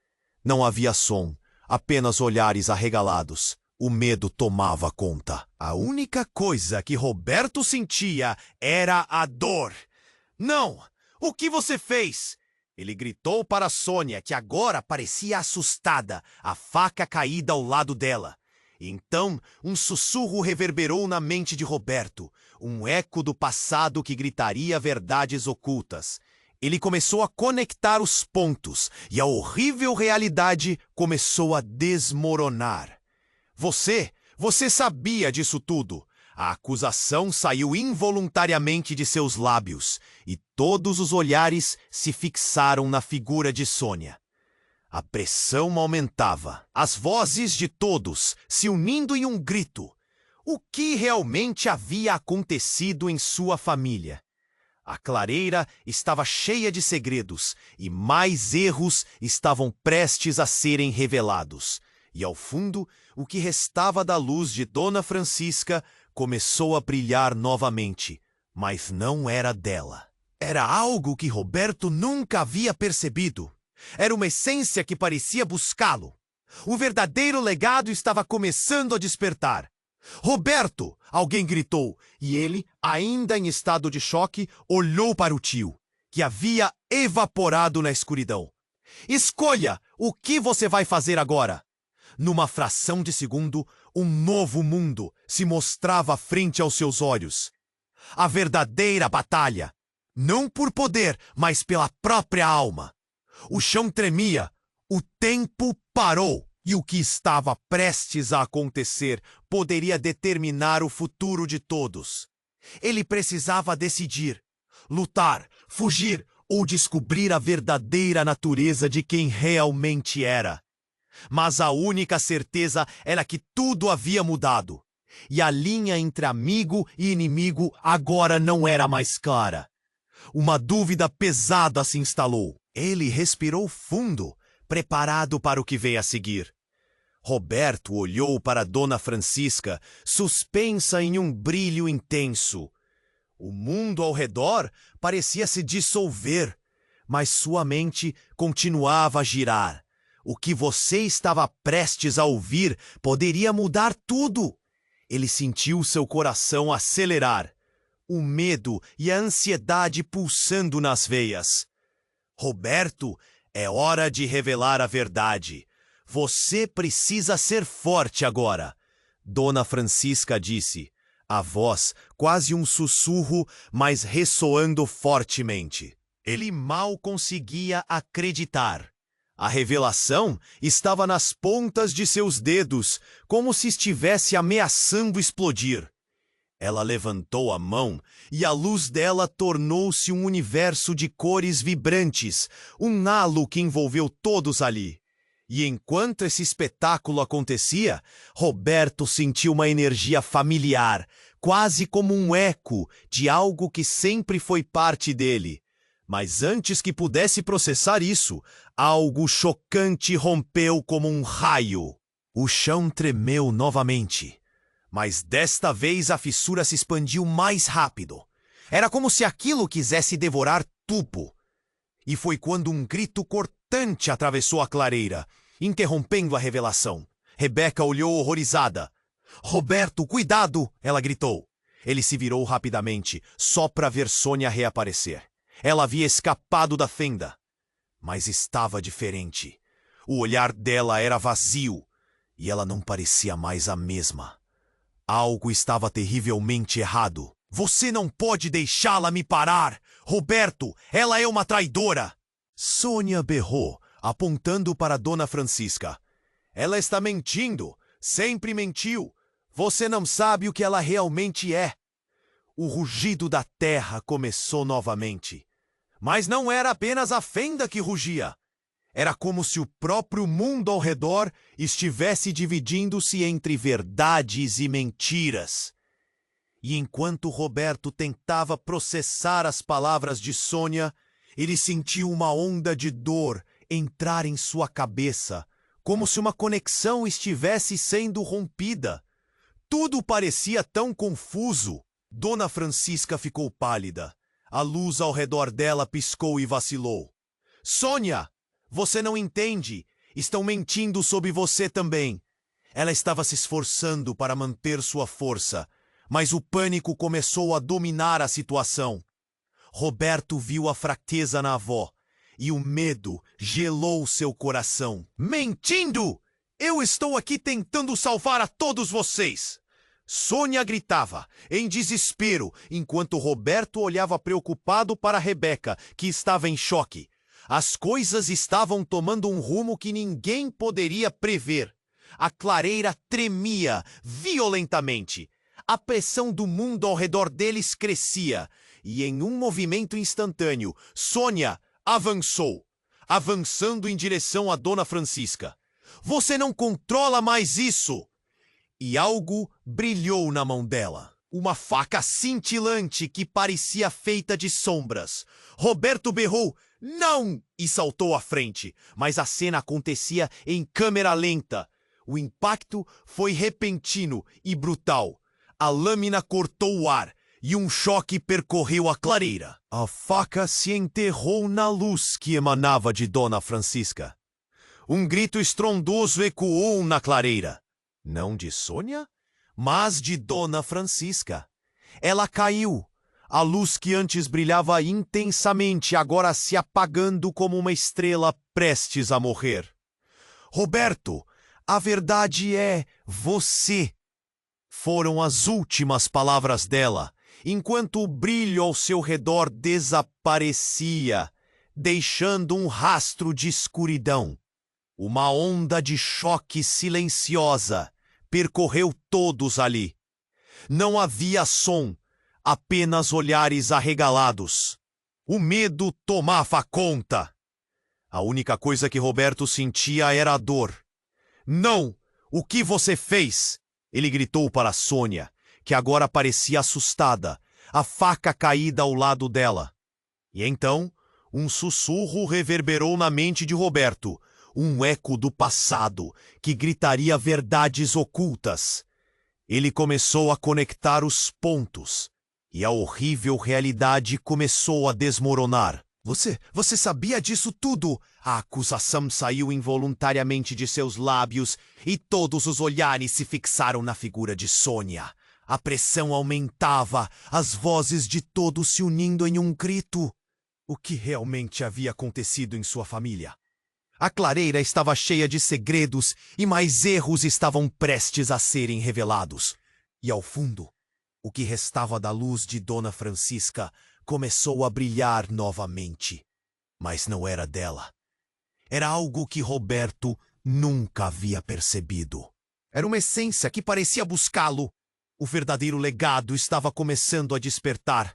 Não havia som, apenas olhares arregalados. O medo tomava conta. A única coisa que Roberto sentia era a dor. "Não! O que você fez?" Ele gritou para Sônia, que agora parecia assustada, a faca caída ao lado dela. Então, um sussurro reverberou na mente de Roberto, um eco do passado que gritaria verdades ocultas. Ele começou a conectar os pontos, e a horrível realidade começou a desmoronar. Você sabia disso tudo." A acusação saiu involuntariamente de seus lábios, e todos os olhares se fixaram na figura de Sônia. A pressão aumentava, as vozes de todos se unindo em um grito. O que realmente havia acontecido em sua família? A clareira estava cheia de segredos, e mais erros estavam prestes a serem revelados. E ao fundo, o que restava da luz de Dona Francisca começou a brilhar novamente, mas não era dela. Era algo que Roberto nunca havia percebido. Era uma essência que parecia buscá-lo. O verdadeiro legado estava começando a despertar. "Roberto!" alguém gritou, e ele, ainda em estado de choque, olhou para o tio, que havia evaporado na escuridão. "Escolha o que você vai fazer agora." Numa fração de segundo, um novo mundo se mostrava frente aos seus olhos. A verdadeira batalha, não por poder, mas pela própria alma. O chão tremia, o tempo parou. E o que estava prestes a acontecer poderia determinar o futuro de todos. Ele precisava decidir: lutar, fugir ou descobrir a verdadeira natureza de quem realmente era. Mas a única certeza era que tudo havia mudado. E a linha entre amigo e inimigo agora não era mais clara. Uma dúvida pesada se instalou. Ele respirou fundo, preparado para o que veio a seguir. Roberto olhou para Dona Francisca, suspensa em um brilho intenso. O mundo ao redor parecia se dissolver, mas sua mente continuava a girar. O que você estava prestes a ouvir poderia mudar tudo. Ele sentiu seu coração acelerar, o medo e a ansiedade pulsando nas veias. Roberto, é hora de revelar a verdade. Você precisa ser forte agora, Dona Francisca disse, a voz quase um sussurro, mas ressoando fortemente. Ele mal conseguia acreditar. A revelação estava nas pontas de seus dedos, como se estivesse ameaçando explodir. Ela levantou a mão e a luz dela tornou-se um universo de cores vibrantes, um halo que envolveu todos ali. E enquanto esse espetáculo acontecia, Roberto sentiu uma energia familiar, quase como um eco de algo que sempre foi parte dele. Mas antes que pudesse processar isso, algo chocante rompeu como um raio. O chão tremeu novamente, mas desta vez a fissura se expandiu mais rápido. Era como se aquilo quisesse devorar tudo. E foi quando um grito cortante atravessou a clareira, interrompendo a revelação. Rebeca olhou horrorizada. "Roberto, cuidado!" ela gritou. Ele se virou rapidamente, só para ver Sônia reaparecer. Ela havia escapado da fenda, mas estava diferente. O olhar dela era vazio, e ela não parecia mais a mesma. Algo estava terrivelmente errado. "Você não pode deixá-la me parar! Roberto, ela é uma traidora!" Sônia berrou, apontando para Dona Francisca. "Ela está mentindo! Sempre mentiu! Você não sabe o que ela realmente é!" O rugido da terra começou novamente. Mas não era apenas a fenda que rugia. Era como se o próprio mundo ao redor estivesse dividindo-se entre verdades e mentiras. E enquanto Roberto tentava processar as palavras de Sônia, ele sentiu uma onda de dor entrar em sua cabeça, como se uma conexão estivesse sendo rompida. Tudo parecia tão confuso. Dona Francisca ficou pálida. A luz ao redor dela piscou e vacilou. "Sônia, você não entende. Estão mentindo sobre você também." Ela estava se esforçando para manter sua força, mas o pânico começou a dominar a situação. Roberto viu a fraqueza na avó, e o medo gelou seu coração. "Mentindo! Eu estou aqui tentando salvar a todos vocês!" Sônia gritava, em desespero, enquanto Roberto olhava preocupado para Rebeca, que estava em choque. As coisas estavam tomando um rumo que ninguém poderia prever. A clareira tremia violentamente. A pressão do mundo ao redor deles crescia, e em um movimento instantâneo, Sônia avançou, avançando em direção a Dona Francisca. "Você não controla mais isso!" E algo brilhou na mão dela. Uma faca cintilante que parecia feita de sombras. Roberto berrou, "Não!" e saltou à frente, mas a cena acontecia em câmera lenta. O impacto foi repentino e brutal. A lâmina cortou o ar e um choque percorreu a clareira. A faca se enterrou na luz que emanava de Dona Francisca. Um grito estrondoso ecoou na clareira. Não de Sônia, mas de Dona Francisca. Ela caiu. A luz que antes brilhava intensamente, agora se apagando como uma estrela prestes a morrer. "Roberto, a verdade é você." Foram as últimas palavras dela, enquanto o brilho ao seu redor desaparecia, deixando um rastro de escuridão. Uma onda de choque silenciosa percorreu todos ali. Não havia som, apenas olhares arregalados. O medo tomava conta. A única coisa que Roberto sentia era a dor. Não! O que você fez? Ele gritou para Sônia, que agora parecia assustada, a faca caída ao lado dela. E então, um sussurro reverberou na mente de Roberto, um eco do passado que gritaria verdades ocultas. Ele começou a conectar os pontos, e a horrível realidade começou a desmoronar. Você sabia disso tudo? A acusação saiu involuntariamente de seus lábios e todos os olhares se fixaram na figura de Sônia. A pressão aumentava, as vozes de todos se unindo em um grito. O que realmente havia acontecido em sua família? A clareira estava cheia de segredos e mais erros estavam prestes a serem revelados. E ao fundo, o que restava da luz de Dona Francisca começou a brilhar novamente. Mas não era dela. Era algo que Roberto nunca havia percebido. Era uma essência que parecia buscá-lo. O verdadeiro legado estava começando a despertar.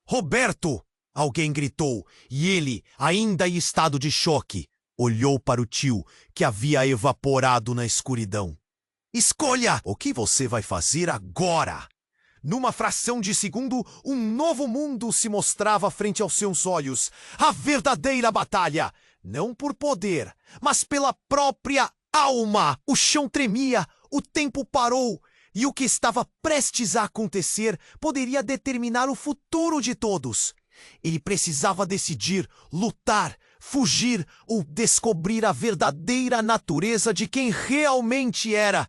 Roberto! Alguém gritou, e ele, ainda em estado de choque, olhou para o tio, que havia evaporado na escuridão. Escolha! O que você vai fazer agora? Numa fração de segundo, um novo mundo se mostrava frente aos seus olhos. A verdadeira batalha! Não por poder, mas pela própria alma! O chão tremia, o tempo parou, e o que estava prestes a acontecer poderia determinar o futuro de todos. Ele precisava decidir, lutar, fugir ou descobrir a verdadeira natureza de quem realmente era.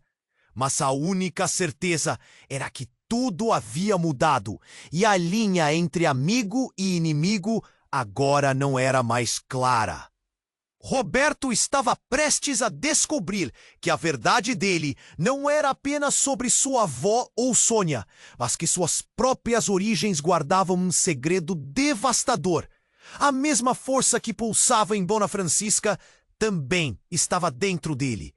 Mas a única certeza era que tudo havia mudado e a linha entre amigo e inimigo agora não era mais clara. Roberto estava prestes a descobrir que a verdade dele não era apenas sobre sua avó ou Sônia, mas que suas próprias origens guardavam um segredo devastador. A mesma força que pulsava em Dona Francisca também estava dentro dele.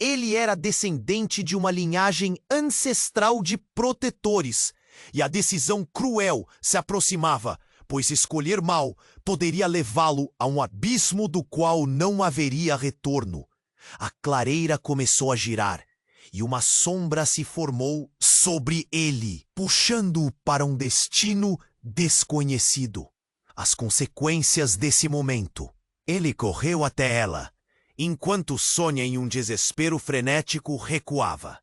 Ele era descendente de uma linhagem ancestral de protetores, e a decisão cruel se aproximava, pois escolher mal poderia levá-lo a um abismo do qual não haveria retorno. A clareira começou a girar, e uma sombra se formou sobre ele, puxando-o para um destino desconhecido. As consequências desse momento. Ele correu até ela, enquanto Sônia, em um desespero frenético, recuava.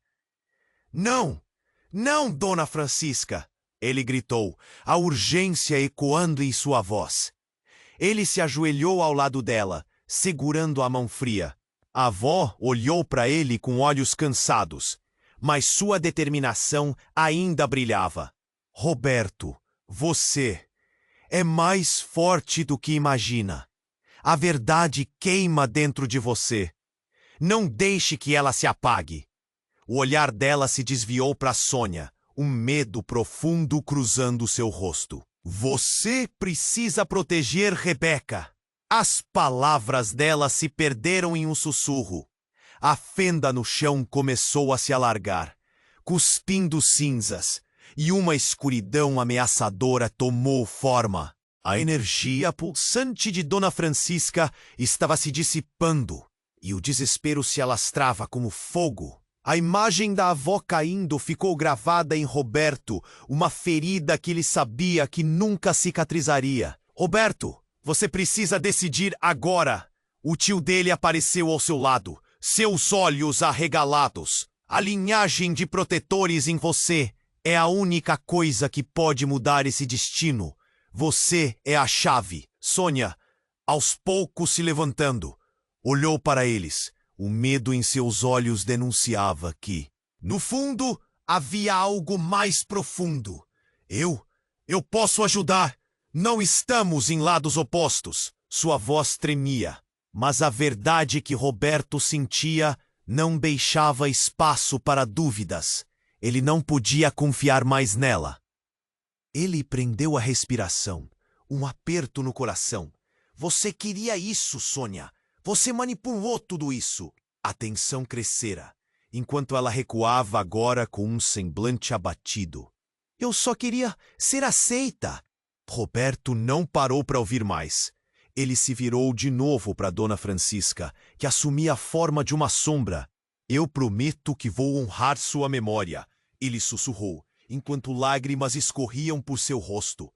Não! Não, Dona Francisca! Ele gritou, a urgência ecoando em sua voz. Ele se ajoelhou ao lado dela, segurando a mão fria. A avó olhou para ele com olhos cansados, mas sua determinação ainda brilhava. Roberto, você é mais forte do que imagina. A verdade queima dentro de você. Não deixe que ela se apague. O olhar dela se desviou para Sônia, um medo profundo cruzando seu rosto. Você precisa proteger Rebeca. As palavras dela se perderam em um sussurro. A fenda no chão começou a se alargar, cuspindo cinzas, e uma escuridão ameaçadora tomou forma. A energia pulsante de Dona Francisca estava se dissipando, e o desespero se alastrava como fogo. A imagem da avó caindo ficou gravada em Roberto, uma ferida que ele sabia que nunca cicatrizaria. Roberto, você precisa decidir agora. O tio dele apareceu ao seu lado, seus olhos arregalados. A linhagem de protetores em você é a única coisa que pode mudar esse destino. Você é a chave. Sônia, aos poucos se levantando, olhou para eles. O medo em seus olhos denunciava que, no fundo, havia algo mais profundo. Eu posso ajudar. Não estamos em lados opostos. Sua voz tremia, mas a verdade que Roberto sentia não deixava espaço para dúvidas. Ele não podia confiar mais nela. Ele prendeu a respiração, um aperto no coração. Você queria isso, Sônia. Você manipulou tudo isso. A tensão crescera, enquanto ela recuava agora com um semblante abatido. Eu só queria ser aceita. Roberto não parou para ouvir mais. Ele se virou de novo para Dona Francisca, que assumia a forma de uma sombra. Eu prometo que vou honrar sua memória, ele sussurrou, enquanto lágrimas escorriam por seu rosto.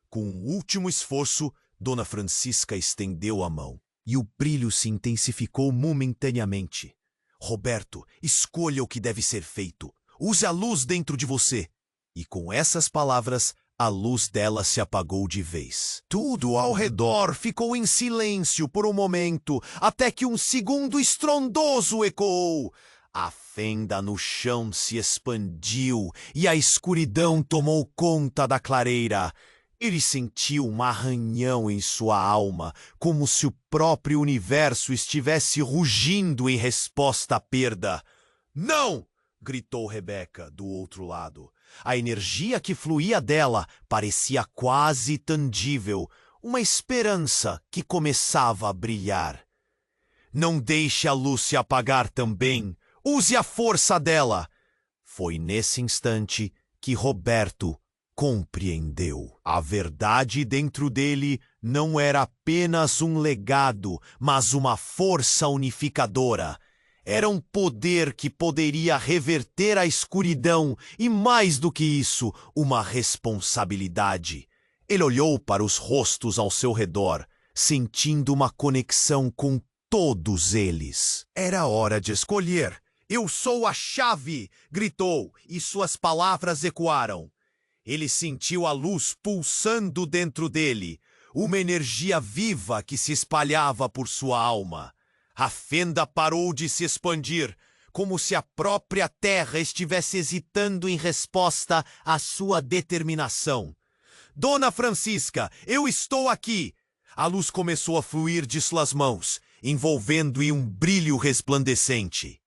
Com um último esforço, Dona Francisca estendeu a mão, e o brilho se intensificou momentaneamente. Roberto, escolha o que deve ser feito. Use a luz dentro de você. E com essas palavras, a luz dela se apagou de vez. Tudo ao redor ficou em silêncio por um momento, até que um segundo estrondoso ecoou. A fenda no chão se expandiu e a escuridão tomou conta da clareira. Ele sentiu um arranhão em sua alma, como se o próprio universo estivesse rugindo em resposta à perda. Não! Gritou Rebeca do outro lado. A energia que fluía dela parecia quase tangível, uma esperança que começava a brilhar. Não deixe a luz se apagar também. Use a força dela. Foi nesse instante que Roberto compreendeu. A verdade dentro dele não era apenas um legado, mas uma força unificadora. Era um poder que poderia reverter a escuridão e, mais do que isso, uma responsabilidade. Ele olhou para os rostos ao seu redor, sentindo uma conexão com todos eles. Era hora de escolher. Eu sou a chave! Gritou, e suas palavras ecoaram. Ele sentiu a luz pulsando dentro dele, uma energia viva que se espalhava por sua alma. A fenda parou de se expandir, como se a própria terra estivesse hesitando em resposta à sua determinação. Dona Francisca, eu estou aqui! A luz começou a fluir de suas mãos, envolvendo em um brilho resplandecente.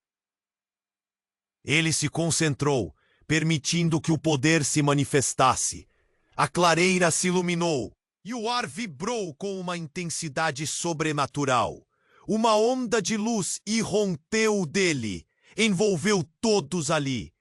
Ele se concentrou, permitindo que o poder se manifestasse. A clareira se iluminou e o ar vibrou com uma intensidade sobrenatural. Uma onda de luz irrompeu dele, envolveu todos ali,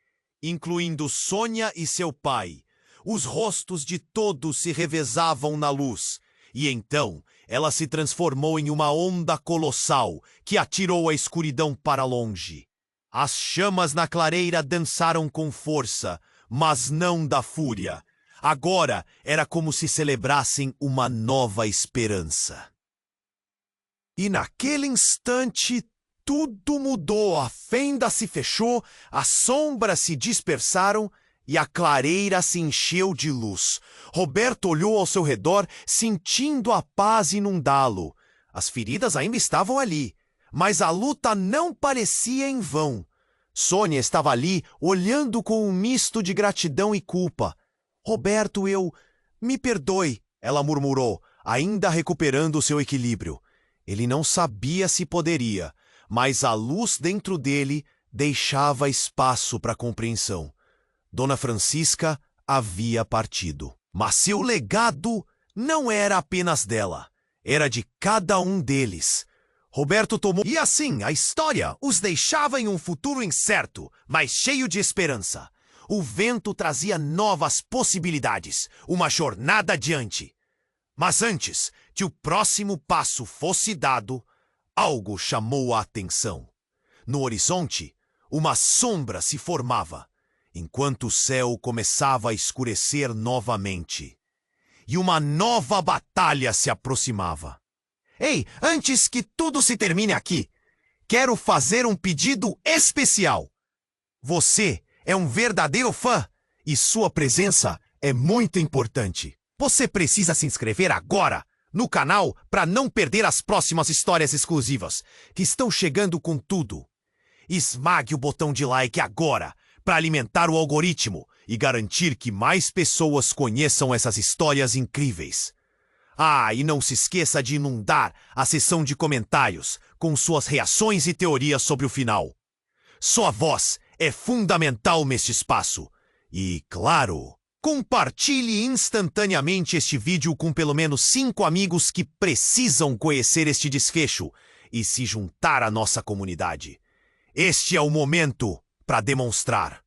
incluindo Sônia e seu pai. Os rostos de todos se revezavam na luz, e então ela se transformou em uma onda colossal que atirou a escuridão para longe. As chamas na clareira dançaram com força, mas não da fúria. Agora era como se celebrassem uma nova esperança. E naquele instante, tudo mudou. A fenda se fechou, as sombras se dispersaram e a clareira se encheu de luz. Roberto olhou ao seu redor, sentindo a paz inundá-lo. As feridas ainda estavam ali, mas a luta não parecia em vão. Sônia estava ali, olhando com um misto de gratidão e culpa. Roberto, me perdoe, ela murmurou, ainda recuperando seu equilíbrio. Ele não sabia se poderia, mas a luz dentro dele deixava espaço para compreensão. Dona Francisca havia partido. Mas seu legado não era apenas dela, era de cada um deles. Roberto tomou... E assim, a história os deixava em um futuro incerto, mas cheio de esperança. O vento trazia novas possibilidades, uma jornada adiante. Mas antes que o próximo passo fosse dado, algo chamou a atenção. No horizonte, uma sombra se formava, enquanto o céu começava a escurecer novamente. E uma nova batalha se aproximava. Ei, antes que tudo se termine aqui, quero fazer um pedido especial. Você é um verdadeiro fã e sua presença é muito importante. Você precisa se inscrever agora no canal para não perder as próximas histórias exclusivas, que estão chegando com tudo. Esmague o botão de like agora para alimentar o algoritmo e garantir que mais pessoas conheçam essas histórias incríveis. Ah, e não se esqueça de inundar a seção de comentários com suas reações e teorias sobre o final. Sua voz é fundamental neste espaço. E, claro, compartilhe instantaneamente este vídeo com pelo menos 5 amigos que precisam conhecer este desfecho. e se juntar à nossa comunidade. Este é o momento para demonstrar.